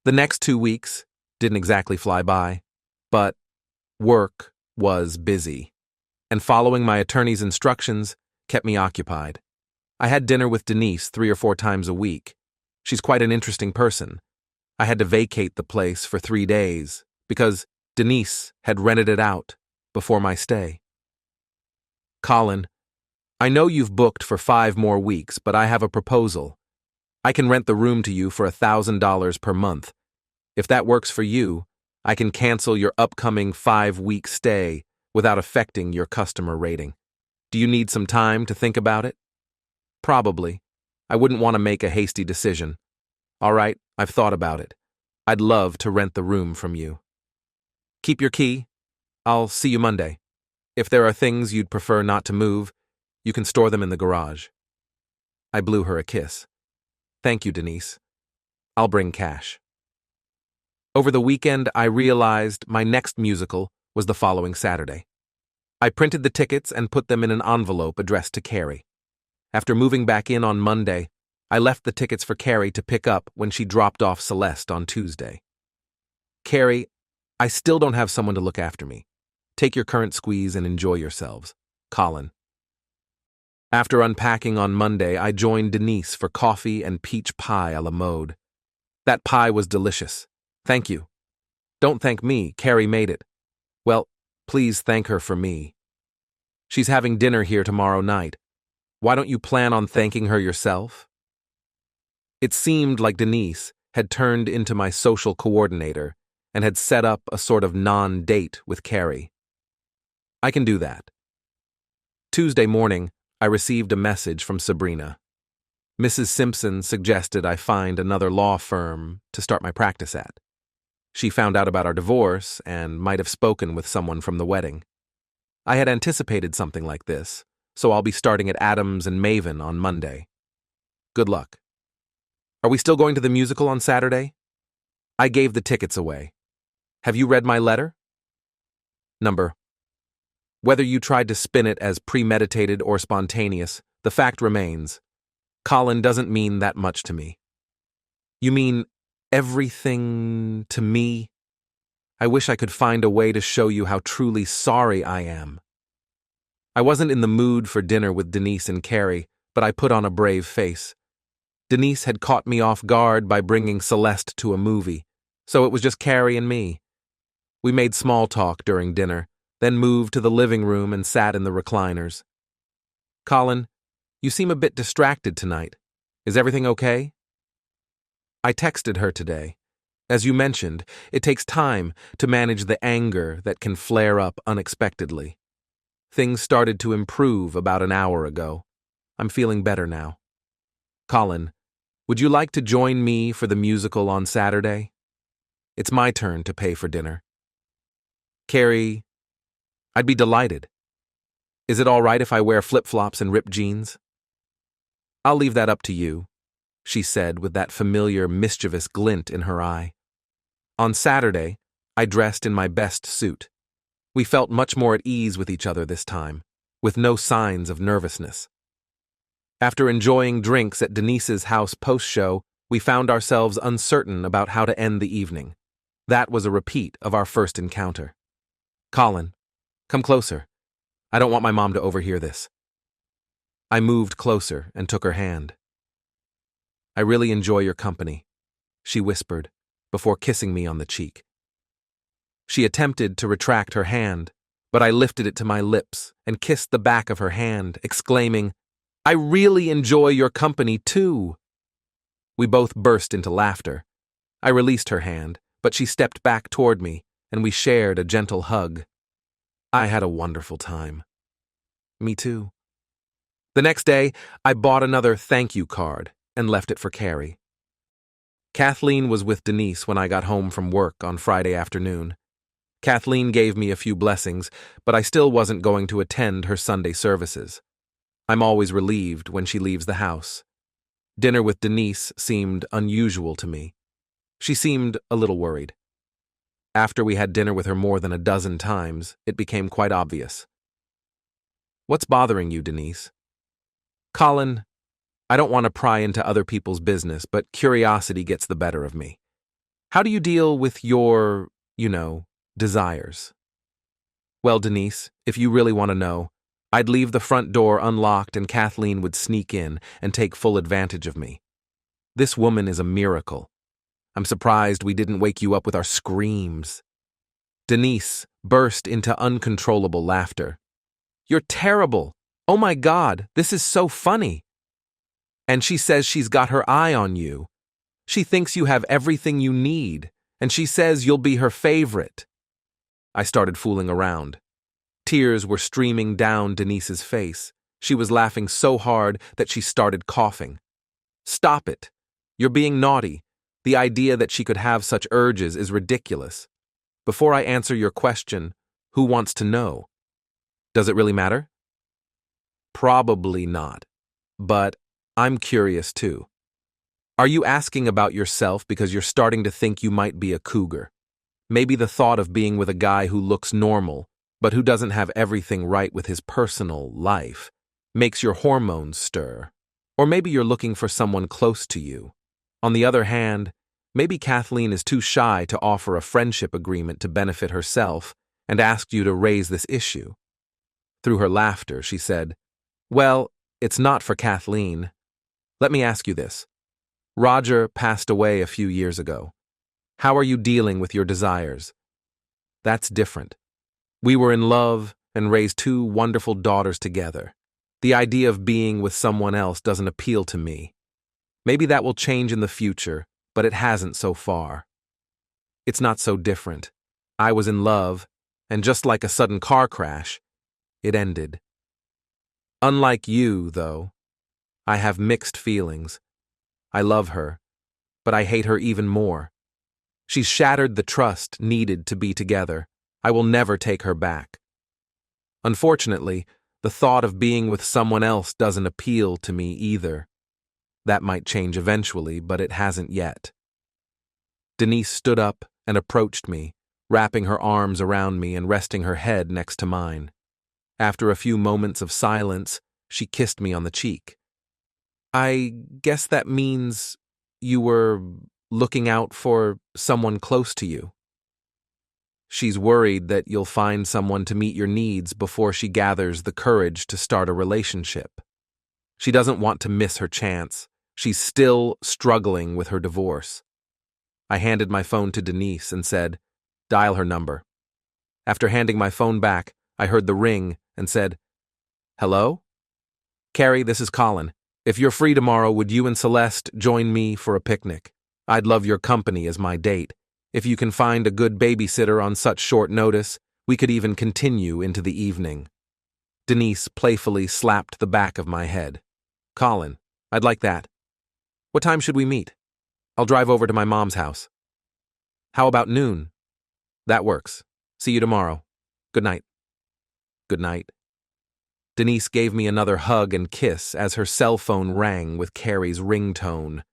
The next 2 weeks didn't exactly fly by, but work was busy, and following my attorney's instructions kept me occupied. I had dinner with Denise 3 or 4 times a week. She's quite an interesting person. I had to vacate the place for 3 days because Denise had rented it out before my stay. Colin, I know you've booked for 5 more weeks, but I have a proposal. I can rent the room to you for $1,000 per month. If that works for you, I can cancel your upcoming 5-week stay without affecting your customer rating. Do you need some time to think about it? Probably. I wouldn't want to make a hasty decision. All right, I've thought about it. I'd love to rent the room from you. Keep your key. I'll see you Monday. If there are things you'd prefer not to move, you can store them in the garage. I blew her a kiss. Thank you, Denise. I'll bring cash. Over the weekend, I realized my next musical was the following Saturday. I printed the tickets and put them in an envelope addressed to Carrie. After moving back in on Monday, I left the tickets for Carrie to pick up when she dropped off Celeste on Tuesday. Carrie, I still don't have someone to look after me. Take your current squeeze and enjoy yourselves. Colin. After unpacking on Monday, I joined Denise for coffee and peach pie a la mode. That pie was delicious. Thank you. Don't thank me, Carrie made it. Well, please thank her for me. She's having dinner here tomorrow night. Why don't you plan on thanking her yourself? It seemed like Denise had turned into my social coordinator and had set up a sort of non-date with Carrie. I can do that. Tuesday morning, I received a message from Sabrina. Mrs. Simpson suggested I find another law firm to start my practice at. She found out about our divorce and might have spoken with someone from the wedding. I had anticipated something like this, so I'll be starting at Adams and Maven on Monday. Good luck. Are we still going to the musical on Saturday? I gave the tickets away. Have you read my letter? Number. Whether you tried to spin it as premeditated or spontaneous, the fact remains. Colin doesn't mean that much to me. You mean everything to me? I wish I could find a way to show you how truly sorry I am. I wasn't in the mood for dinner with Denise and Carrie, but I put on a brave face. Denise had caught me off guard by bringing Celeste to a movie, so it was just Carrie and me. We made small talk during dinner, then moved to the living room and sat in the recliners. Colin, you seem a bit distracted tonight. Is everything okay? I texted her today. As you mentioned, it takes time to manage the anger that can flare up unexpectedly. Things started to improve about an hour ago. I'm feeling better now. Colin, would you like to join me for the musical on Saturday? It's my turn to pay for dinner. Carrie, I'd be delighted. Is it all right if I wear flip-flops and ripped jeans? I'll leave that up to you, she said with that familiar mischievous glint in her eye. On Saturday, I dressed in my best suit. We felt much more at ease with each other this time, with no signs of nervousness. After enjoying drinks at Denise's house post-show, we found ourselves uncertain about how to end the evening. That was a repeat of our first encounter. Colin, come closer. I don't want my mom to overhear this. I moved closer and took her hand. I really enjoy your company, she whispered, before kissing me on the cheek. She attempted to retract her hand, but I lifted it to my lips and kissed the back of her hand, exclaiming, I really enjoy your company too. We both burst into laughter. I released her hand, but she stepped back toward me, and we shared a gentle hug. I had a wonderful time. Me too. The next day, I bought another thank you card and left it for Carrie. Kathleen was with Denise when I got home from work on Friday afternoon. Kathleen gave me a few blessings, but I still wasn't going to attend her Sunday services. I'm always relieved when she leaves the house. Dinner with Denise seemed unusual to me. She seemed a little worried. After we had dinner with her more than a dozen times, it became quite obvious. "What's bothering you, Denise?" "Colin, I don't want to pry into other people's business, but curiosity gets the better of me. How do you deal with your, desires?" "Well, Denise, if you really want to know, I'd leave the front door unlocked and Kathleen would sneak in and take full advantage of me. This woman is a miracle. I'm surprised we didn't wake you up with our screams." Denise burst into uncontrollable laughter. "You're terrible. Oh my God, this is so funny. And she says she's got her eye on you. She thinks you have everything you need, and she says you'll be her favorite." I started fooling around. Tears were streaming down Denise's face. She was laughing so hard that she started coughing. "Stop it. You're being naughty. The idea that she could have such urges is ridiculous. Before I answer your question, who wants to know? Does it really matter?" "Probably not. But I'm curious too. Are you asking about yourself because you're starting to think you might be a cougar? Maybe the thought of being with a guy who looks normal, but who doesn't have everything right with his personal life, makes your hormones stir. Or maybe you're looking for someone close to you. On the other hand, maybe Kathleen is too shy to offer a friendship agreement to benefit herself and asked you to raise this issue." Through her laughter, she said, "Well, it's not for Kathleen. Let me ask you this. Roger passed away a few years ago. How are you dealing with your desires?" "That's different. We were in love and raised two wonderful daughters together. The idea of being with someone else doesn't appeal to me. Maybe that will change in the future, but it hasn't so far." "It's not so different. I was in love, and just like a sudden car crash, it ended. Unlike you, though, I have mixed feelings. I love her, but I hate her even more. She's shattered the trust needed to be together. I will never take her back. Unfortunately, the thought of being with someone else doesn't appeal to me either. That might change eventually, but it hasn't yet." Denise stood up and approached me, wrapping her arms around me and resting her head next to mine. After a few moments of silence, she kissed me on the cheek. "I guess that means you were looking out for someone close to you." She's worried that you'll find someone to meet your needs before she gathers the courage to start a relationship. She doesn't want to miss her chance. She's still struggling with her divorce. I handed my phone to Denise and said, "Dial her number." After handing my phone back, I heard the ring and said, "Hello? Carrie, this is Colin. If you're free tomorrow, would you and Celeste join me for a picnic? I'd love your company as my date. If you can find a good babysitter on such short notice, we could even continue into the evening." Denise playfully slapped the back of my head. "Colin, I'd like that. What time should we meet? I'll drive over to my mom's house." "How about noon?" "That works. See you tomorrow. Good night." "Good night." Denise gave me another hug and kiss as her cell phone rang with Carrie's ringtone.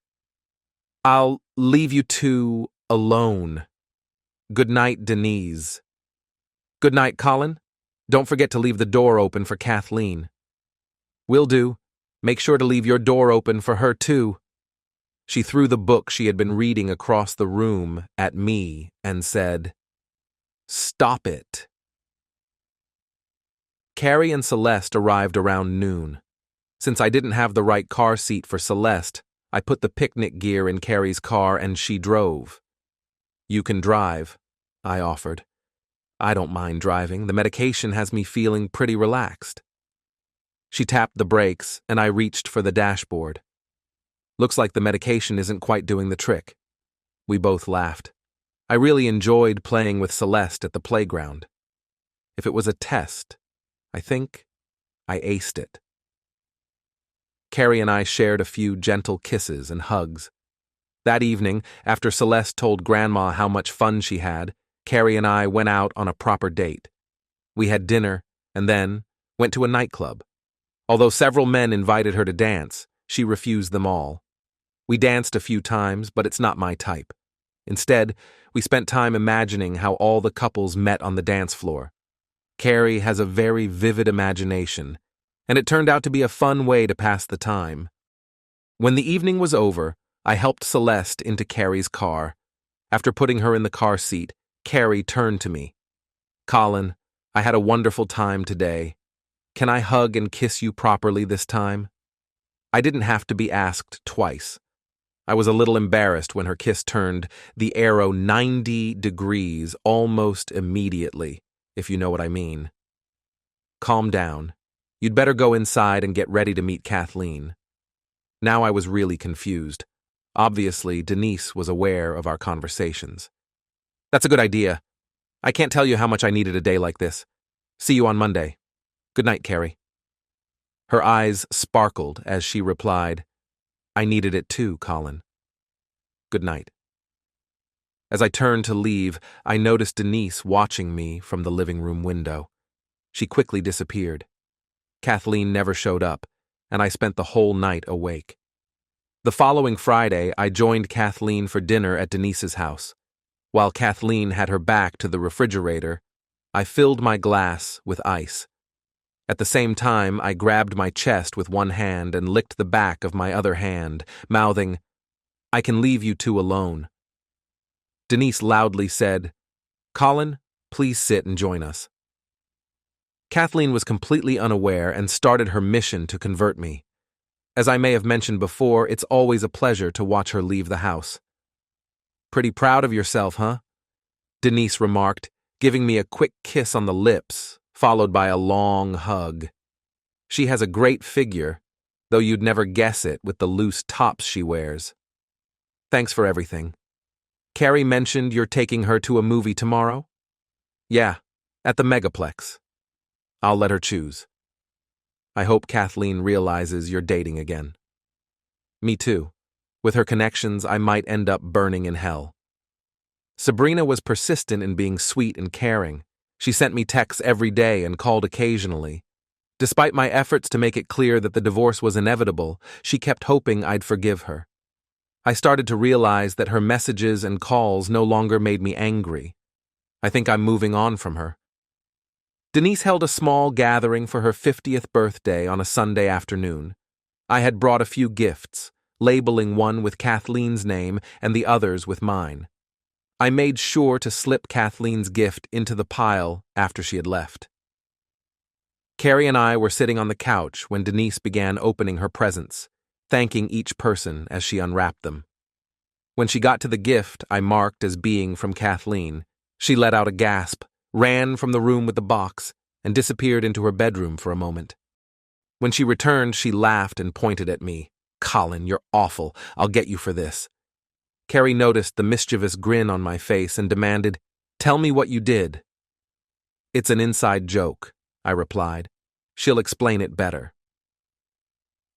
"I'll leave you two alone. Good night, Denise." "Good night, Colin. Don't forget to leave the door open for Kathleen." "Will do. Make sure to leave your door open for her, too." She threw the book she had been reading across the room at me and said, "Stop it." Carrie and Celeste arrived around noon. Since I didn't have the right car seat for Celeste, I put the picnic gear in Carrie's car and she drove. "You can drive," I offered. "I don't mind driving. The medication has me feeling pretty relaxed." She tapped the brakes and I reached for the dashboard. "Looks like the medication isn't quite doing the trick." We both laughed. I really enjoyed playing with Celeste at the playground. If it was a test, I think I aced it. Carrie and I shared a few gentle kisses and hugs. That evening, after Celeste told Grandma how much fun she had, Carrie and I went out on a proper date. We had dinner and then went to a nightclub. Although several men invited her to dance, she refused them all. We danced a few times, but it's not my type. Instead, we spent time imagining how all the couples met on the dance floor. Carrie has a very vivid imagination, and it turned out to be a fun way to pass the time. When the evening was over, I helped Celeste into Carrie's car. After putting her in the car seat, Carrie turned to me. "Colin, I had a wonderful time today. Can I hug and kiss you properly this time?" I didn't have to be asked twice. I was a little embarrassed when her kiss turned the arrow 90 degrees almost immediately, if you know what I mean. "Calm down. You'd better go inside and get ready to meet Kathleen." Now I was really confused. Obviously, Denise was aware of our conversations. "That's a good idea. I can't tell you how much I needed a day like this. See you on Monday. Good night, Carrie." Her eyes sparkled as she replied, "I needed it too, Colin. Good night." As I turned to leave, I noticed Denise watching me from the living room window. She quickly disappeared. Kathleen never showed up, and I spent the whole night awake. The following Friday, I joined Kathleen for dinner at Denise's house. While Kathleen had her back to the refrigerator, I filled my glass with ice. At the same time, I grabbed my chest with one hand and licked the back of my other hand, mouthing, "I can leave you two alone." Denise loudly said, "Colin, please sit and join us." Kathleen was completely unaware and started her mission to convert me. As I may have mentioned before, it's always a pleasure to watch her leave the house. "Pretty proud of yourself, huh?" Denise remarked, giving me a quick kiss on the lips, followed by a long hug. She has a great figure, though you'd never guess it with the loose tops she wears. "Thanks for everything. Carrie mentioned you're taking her to a movie tomorrow?" "Yeah, at the Megaplex. I'll let her choose." "I hope Kathleen realizes you're dating again." "Me too. With her connections, I might end up burning in hell." Sabrina was persistent in being sweet and caring. She sent me texts every day and called occasionally. Despite my efforts to make it clear that the divorce was inevitable, she kept hoping I'd forgive her. I started to realize that her messages and calls no longer made me angry. I think I'm moving on from her. Denise held a small gathering for her 50th birthday on a Sunday afternoon. I had brought a few gifts, labeling one with Kathleen's name and the others with mine. I made sure to slip Kathleen's gift into the pile after she had left. Carrie and I were sitting on the couch when Denise began opening her presents, thanking each person as she unwrapped them. When she got to the gift I marked as being from Kathleen, she let out a gasp, ran from the room with the box, and disappeared into her bedroom for a moment. When she returned, she laughed and pointed at me. "Colin, you're awful. I'll get you for this." Carrie noticed the mischievous grin on my face and demanded, "Tell me what you did." "It's an inside joke," I replied. "She'll explain it better."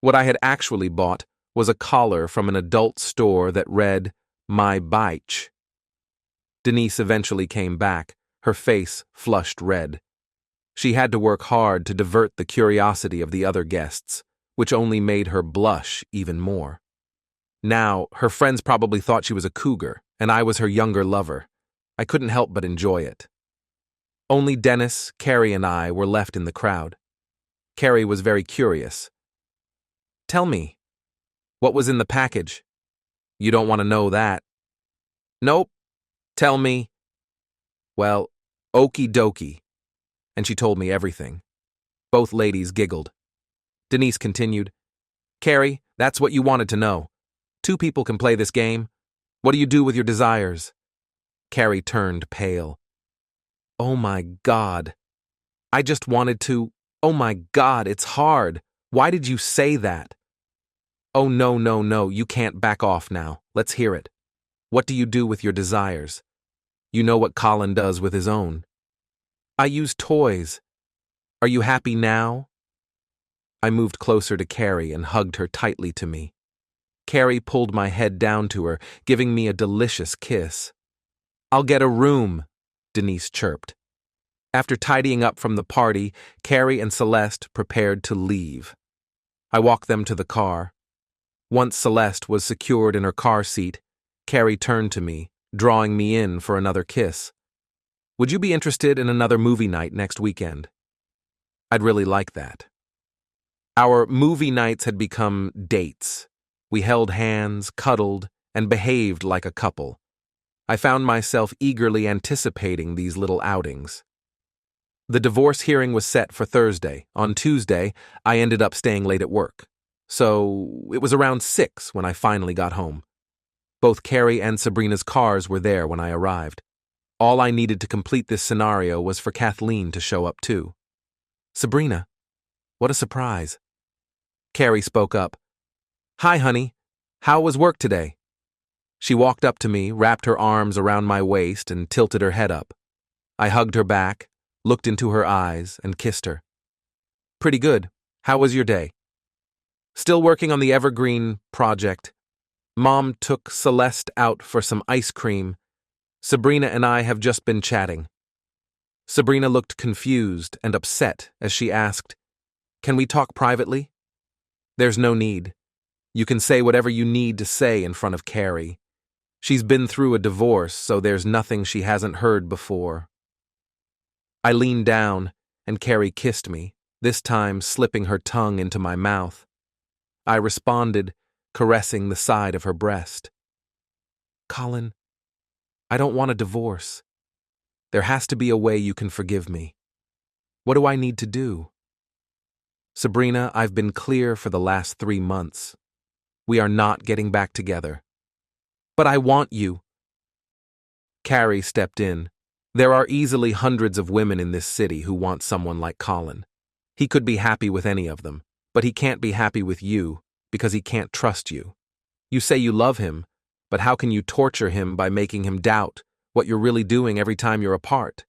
What I had actually bought was a collar from an adult store that read, "My Beich." Denise eventually came back, her face flushed red. She had to work hard to divert the curiosity of the other guests, which only made her blush even more. Now, her friends probably thought she was a cougar, and I was her younger lover. I couldn't help but enjoy it. Only Dennis, Carrie, and I were left in the crowd. Carrie was very curious. "Tell me, what was in the package?" "You don't want to know that." "Nope. Tell me." "Well, okie dokie." And she told me everything. Both ladies giggled. Denise continued, "Carrie, that's what you wanted to know. Two people can play this game. What do you do with your desires?" Carrie turned pale. "Oh my God. I just wanted to. Oh my God, it's hard. Why did you say that?" "Oh no, no, no, you can't back off now. Let's hear it. What do you do with your desires? You know what Colin does with his own." "I use toys. Are you happy now?" I moved closer to Carrie and hugged her tightly to me. Carrie pulled my head down to her, giving me a delicious kiss. "I'll get a room," Denise chirped. After tidying up from the party, Carrie and Celeste prepared to leave. I walked them to the car. Once Celeste was secured in her car seat, Carrie turned to me, drawing me in for another kiss. Would you be interested in another movie night next weekend? I'd really like that. Our movie nights had become dates. We held hands, cuddled, and behaved like a couple. I found myself eagerly anticipating these little outings. The divorce hearing was set for Thursday. On Tuesday, I ended up staying late at work. So it was around 6 when I finally got home. Both Carrie and Sabrina's cars were there when I arrived. All I needed to complete this scenario was for Kathleen to show up too. Sabrina, what a surprise. Carrie spoke up. Hi, honey. How was work today? She walked up to me, wrapped her arms around my waist, and tilted her head up. I hugged her back, looked into her eyes, and kissed her. Pretty good. How was your day? Still working on the Evergreen project. Mom took Celeste out for some ice cream. Sabrina and I have just been chatting. Sabrina looked confused and upset as she asked, Can we talk privately? There's no need. You can say whatever you need to say in front of Carrie. She's been through a divorce, so there's nothing she hasn't heard before. I leaned down, and Carrie kissed me, this time slipping her tongue into my mouth. I responded, caressing the side of her breast. Colin, I don't want a divorce. There has to be a way you can forgive me. What do I need to do? Sabrina, I've been clear for the last 3 months. We are not getting back together. But I want you. Carrie stepped in. There are easily hundreds of women in this city who want someone like Colin. He could be happy with any of them, but he can't be happy with you because he can't trust you. You say you love him, but how can you torture him by making him doubt what you're really doing every time you're apart?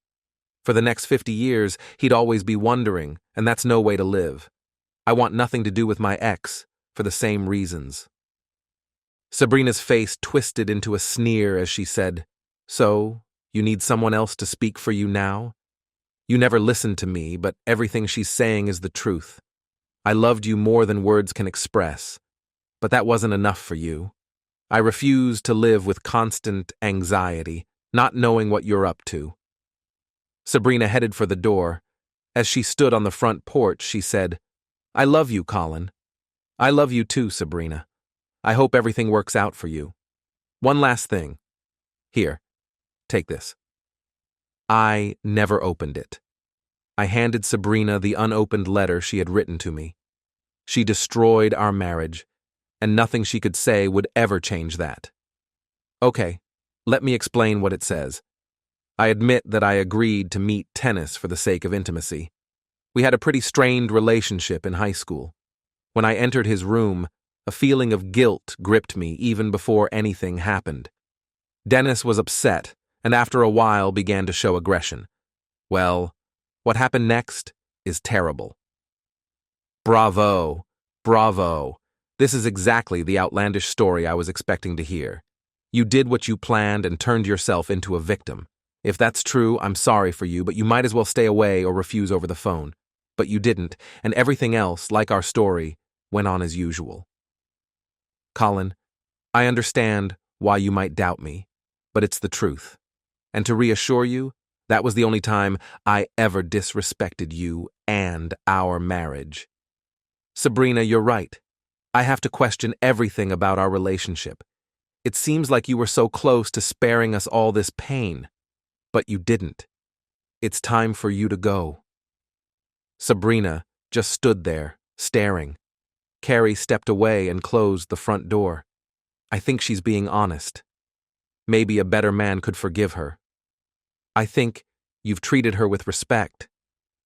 For the next 50 years, he'd always be wondering, and that's no way to live. I want nothing to do with my ex for the same reasons. Sabrina's face twisted into a sneer as she said, So, you need someone else to speak for you now? You never listened to me, but everything she's saying is the truth. I loved you more than words can express, but that wasn't enough for you. I refuse to live with constant anxiety, not knowing what you're up to. Sabrina headed for the door. As she stood on the front porch, she said, I love you, Colin. I love you too, Sabrina. I hope everything works out for you. One last thing. Here, take this. I never opened it. I handed Sabrina the unopened letter she had written to me. She destroyed our marriage, and nothing she could say would ever change that. Okay, let me explain what it says. I admit that I agreed to meet tennis for the sake of intimacy. We had a pretty strained relationship in high school. When I entered his room, a feeling of guilt gripped me even before anything happened. Dennis was upset, and after a while began to show aggression. Well, what happened next is terrible. Bravo, bravo. This is exactly the outlandish story I was expecting to hear. You did what you planned and turned yourself into a victim. If that's true, I'm sorry for you, but you might as well stay away or refuse over the phone. But you didn't, and everything else, like our story, went on as usual. Colin, I understand why you might doubt me, but it's the truth. And to reassure you, that was the only time I ever disrespected you and our marriage. Sabrina, you're right. I have to question everything about our relationship. It seems like you were so close to sparing us all this pain, but you didn't. It's time for you to go. Sabrina just stood there, staring. Carrie stepped away and closed the front door. I think she's being honest. Maybe a better man could forgive her. I think you've treated her with respect.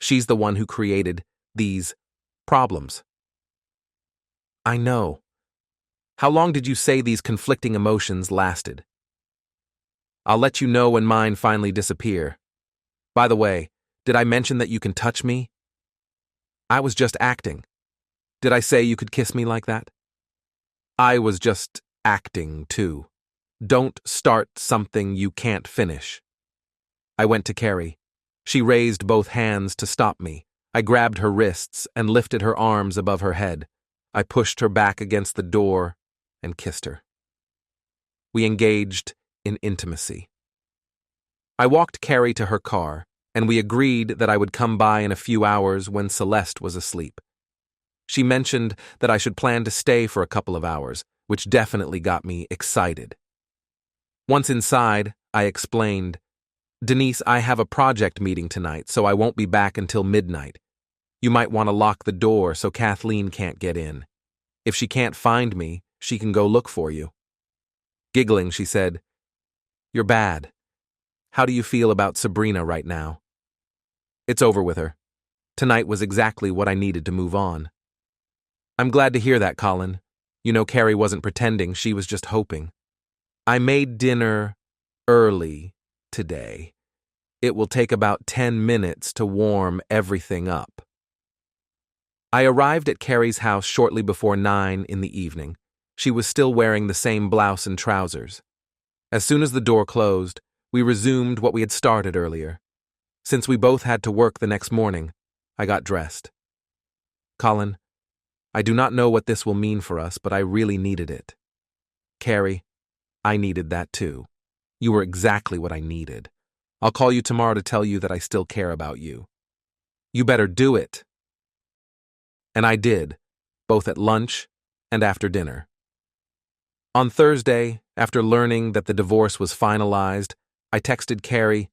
She's the one who created these problems. I know. How long did you say these conflicting emotions lasted? I'll let you know when mine finally disappear. By the way, did I mention that you can touch me? I was just acting. Did I say you could kiss me like that? I was just acting, too. Don't start something you can't finish. I went to Carrie. She raised both hands to stop me. I grabbed her wrists and lifted her arms above her head. I pushed her back against the door and kissed her. We engaged in intimacy. I walked Carrie to her car, and we agreed that I would come by in a few hours when Celeste was asleep. She mentioned that I should plan to stay for a couple of hours, which definitely got me excited. Once inside, I explained, "Denise, I have a project meeting tonight, so I won't be back until midnight. You might want to lock the door so Kathleen can't get in. If she can't find me, she can go look for you." Giggling, she said, "You're bad. How do you feel about Sabrina right now?" "It's over with her. Tonight was exactly what I needed to move on." "I'm glad to hear that, Colin. You know, Carrie wasn't pretending, she was just hoping. I made dinner early today. It will take about 10 minutes to warm everything up." I arrived at Carrie's house shortly before 9 in the evening. She was still wearing the same blouse and trousers. As soon as the door closed, we resumed what we had started earlier. Since we both had to work the next morning, I got dressed. "Colin, I do not know what this will mean for us, but I really needed it." "Carrie, I needed that too. You were exactly what I needed. I'll call you tomorrow to tell you that I still care about you." "You better do it." And I did, both at lunch and after dinner. On Thursday, after learning that the divorce was finalized, I texted Carrie,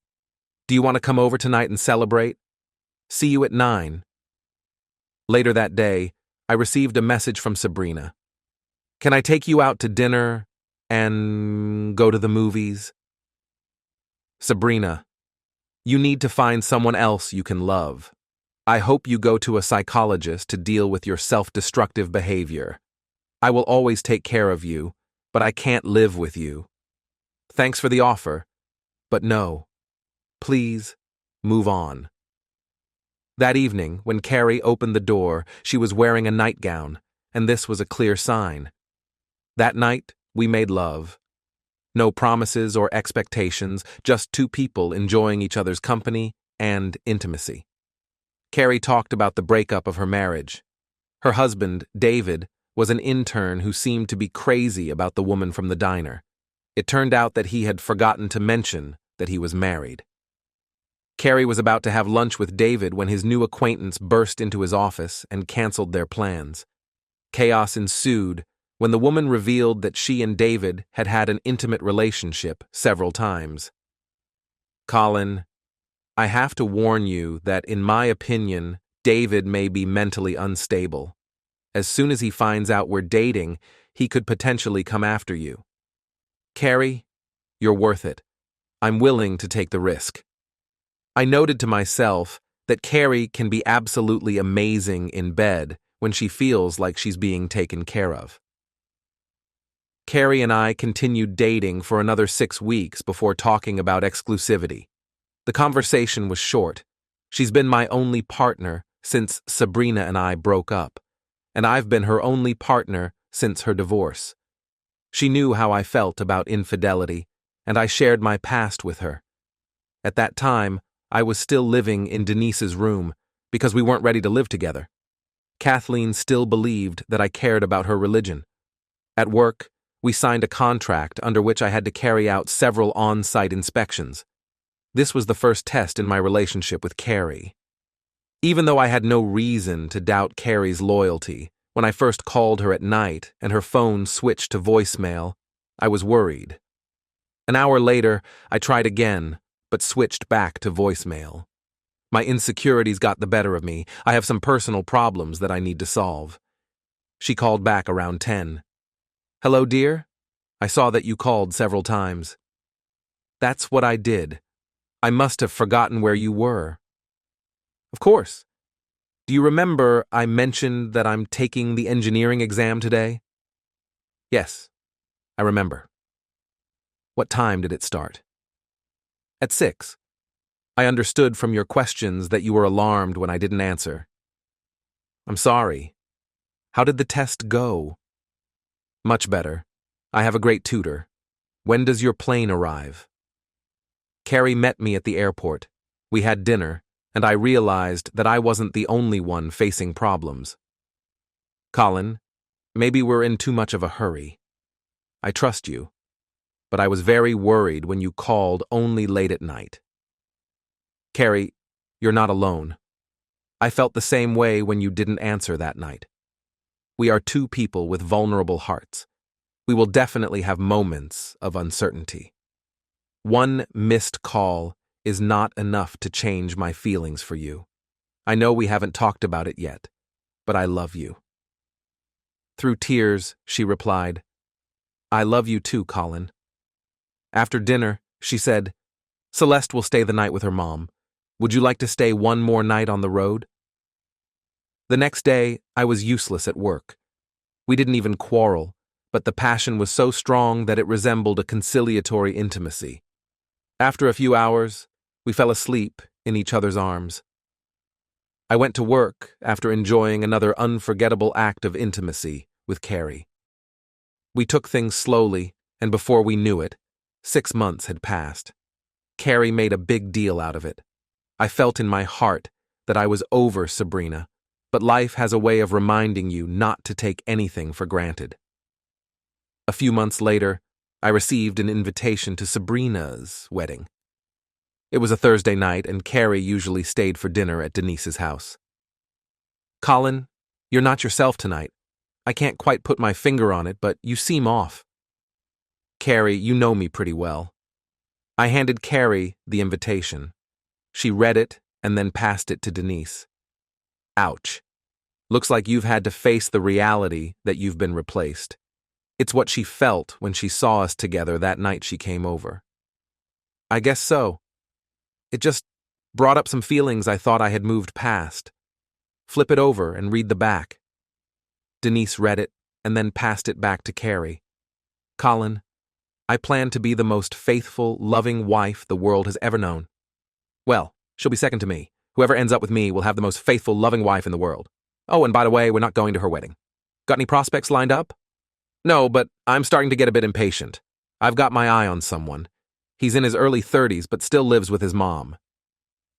"Do you want to come over tonight and celebrate? See you at 9. Later that day, I received a message from Sabrina. "Can I take you out to dinner and go to the movies?" Sabrina, you need to find someone else you can love. I hope you go to a psychologist to deal with your self-destructive behavior. I will always take care of you, but I can't live with you. Thanks for the offer, but no. Please, move on." That evening, when Carrie opened the door, she was wearing a nightgown, and this was a clear sign. That night, we made love. No promises or expectations, just two people enjoying each other's company and intimacy. Carrie talked about the breakup of her marriage. Her husband, David, was an intern who seemed to be crazy about the woman from the diner. It turned out that he had forgotten to mention that he was married. Carrie was about to have lunch with David when his new acquaintance burst into his office and canceled their plans. Chaos ensued when the woman revealed that she and David had had an intimate relationship several times. "Colin, I have to warn you that, in my opinion, David may be mentally unstable. As soon as he finds out we're dating, he could potentially come after you. Carrie, you're worth it. I'm willing to take the risk." I noted to myself that Carrie can be absolutely amazing in bed when she feels like she's being taken care of. Carrie and I continued dating for another 6 weeks before talking about exclusivity. The conversation was short. She's been my only partner since Sabrina and I broke up, and I've been her only partner since her divorce. She knew how I felt about infidelity, and I shared my past with her. At that time, I was still living in Denise's room because we weren't ready to live together. Kathleen still believed that I cared about her religion. At work, we signed a contract under which I had to carry out several on-site inspections. This was the first test in my relationship with Carrie. Even though I had no reason to doubt Carrie's loyalty, when I first called her at night and her phone switched to voicemail, I was worried. An hour later, I tried again, but switched back to voicemail. My insecurities got the better of me. I have some personal problems that I need to solve. She called back around 10. "Hello, dear? I saw that you called several times." "That's what I did. I must have forgotten where you were." "Of course. Do you remember I mentioned that I'm taking the engineering exam today?" "Yes, I remember." "What time did it start?" "At 6. I understood from your questions that you were alarmed when I didn't answer." "I'm sorry. How did the test go?" "Much better. I have a great tutor. When does your plane arrive?" Carrie met me at the airport. We had dinner, and I realized that I wasn't the only one facing problems. "Colin, Maybe we're in too much of a hurry. I trust you, but I was very worried when you called only late at night. Carrie, you're not alone. I felt the same way when you didn't answer that night. We are two people with vulnerable hearts. We will definitely have moments of uncertainty. One missed call is not enough to change my feelings for you. I know we haven't talked about it yet, but I love you. Through tears, she replied, I love you too, Colin. After dinner, she said, Celeste will stay the night with her mom. Would you like to stay one more night on the road? The next day, I was useless at work. We didn't even quarrel, but the passion was so strong that it resembled a conciliatory intimacy. After a few hours, we fell asleep in each other's arms. I went to work after enjoying another unforgettable act of intimacy with Carrie. We took things slowly, and before we knew it, 6 months had passed. Carrie made a big deal out of it. I felt in my heart that I was over Sabrina, but life has a way of reminding you not to take anything for granted. A few months later, I received an invitation to Sabrina's wedding. It was a Thursday night, and Carrie usually stayed for dinner at Denise's house. Colin, you're not yourself tonight. I can't quite put my finger on it, but you seem off. Carrie, you know me pretty well. I handed Carrie the invitation. She read it and then passed it to Denise. Ouch. Looks like you've had to face the reality that you've been replaced. It's what she felt when she saw us together that night she came over. I guess so. It just brought up some feelings I thought I had moved past. Flip it over and read the back. Denise read it and then passed it back to Carrie. Colin, I plan to be the most faithful, loving wife the world has ever known. Well, she'll be second to me. Whoever ends up with me will have the most faithful, loving wife in the world. Oh, and by the way, we're not going to her wedding. Got any prospects lined up? No, but I'm starting to get a bit impatient. I've got my eye on someone. He's in his early 30s, but still lives with his mom.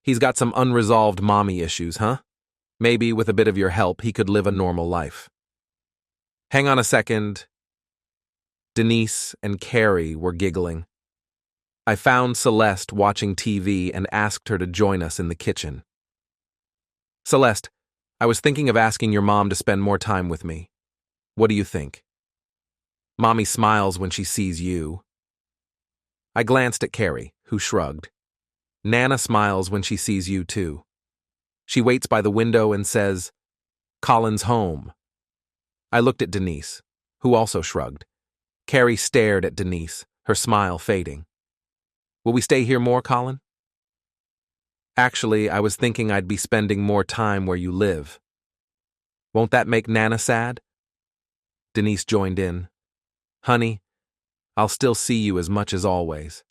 He's got some unresolved mommy issues, huh? Maybe with a bit of your help, he could live a normal life. Hang on a second. Denise and Carrie were giggling. I found Celeste watching TV and asked her to join us in the kitchen. Celeste, I was thinking of asking your mom to spend more time with me. What do you think? Mommy smiles when she sees you. I glanced at Carrie, who shrugged. Nana smiles when she sees you too. She waits by the window and says, Colin's home. I looked at Denise, who also shrugged. Carrie stared at Denise, her smile fading. Will we stay here more, Colin? Actually, I was thinking I'd be spending more time where you live. Won't that make Nana sad? Denise joined in. Honey, I'll still see you as much as always.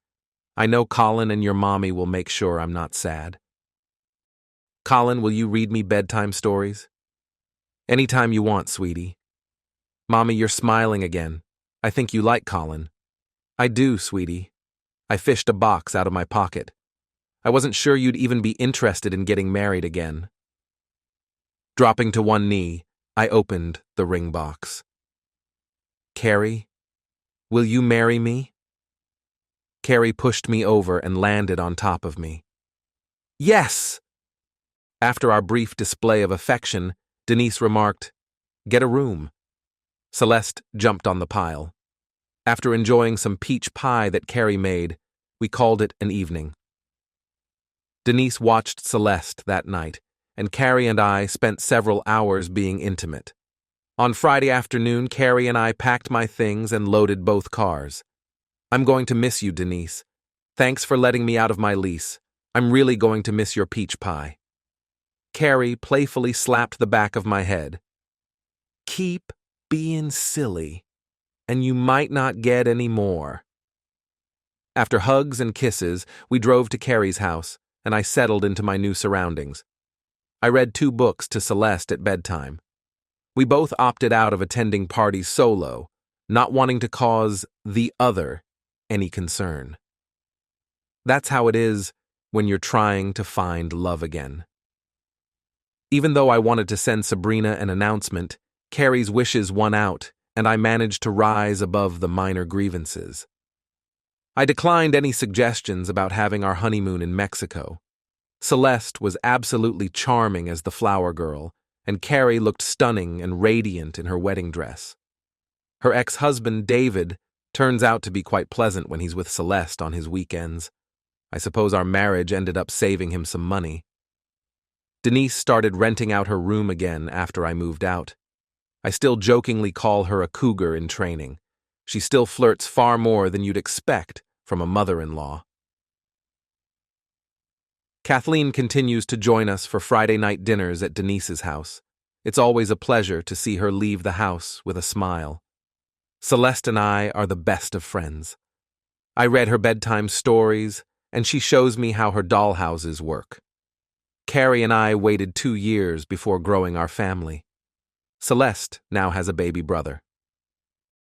I know Colin and your mommy will make sure I'm not sad. Colin, will you read me bedtime stories? Anytime you want, sweetie. Mommy, you're smiling again. I think you like Colin. I do, sweetie. I fished a box out of my pocket. I wasn't sure you'd even be interested in getting married again. Dropping to one knee, I opened the ring box. Carrie, will you marry me? Carrie pushed me over and landed on top of me. Yes! After our brief display of affection, Denise remarked, Get a room. Celeste jumped on the pile. After enjoying some peach pie that Carrie made, we called it an evening. Denise watched Celeste that night, and Carrie and I spent several hours being intimate. On Friday afternoon, Carrie and I packed my things and loaded both cars. I'm going to miss you, Denise. Thanks for letting me out of my lease. I'm really going to miss your peach pie. Carrie playfully slapped the back of my head. Keep being silly, and you might not get any more. After hugs and kisses, we drove to Carrie's house, and I settled into my new surroundings. I read 2 books to Celeste at bedtime. We both opted out of attending parties solo, not wanting to cause the other any concern. That's how it is when you're trying to find love again. Even though I wanted to send Sabrina an announcement, Carrie's wishes won out, and I managed to rise above the minor grievances. I declined any suggestions about having our honeymoon in Mexico. Celeste was absolutely charming as the flower girl, and Carrie looked stunning and radiant in her wedding dress. Her ex-husband, David, turns out to be quite pleasant when he's with Celeste on his weekends. I suppose our marriage ended up saving him some money. Denise started renting out her room again after I moved out. I still jokingly call her a cougar in training. She still flirts far more than you'd expect from a mother-in-law. Kathleen continues to join us for Friday night dinners at Denise's house. It's always a pleasure to see her leave the house with a smile. Celeste and I are the best of friends. I read her bedtime stories, and she shows me how her dollhouses work. Carrie and I waited 2 years before growing our family. Celeste now has a baby brother.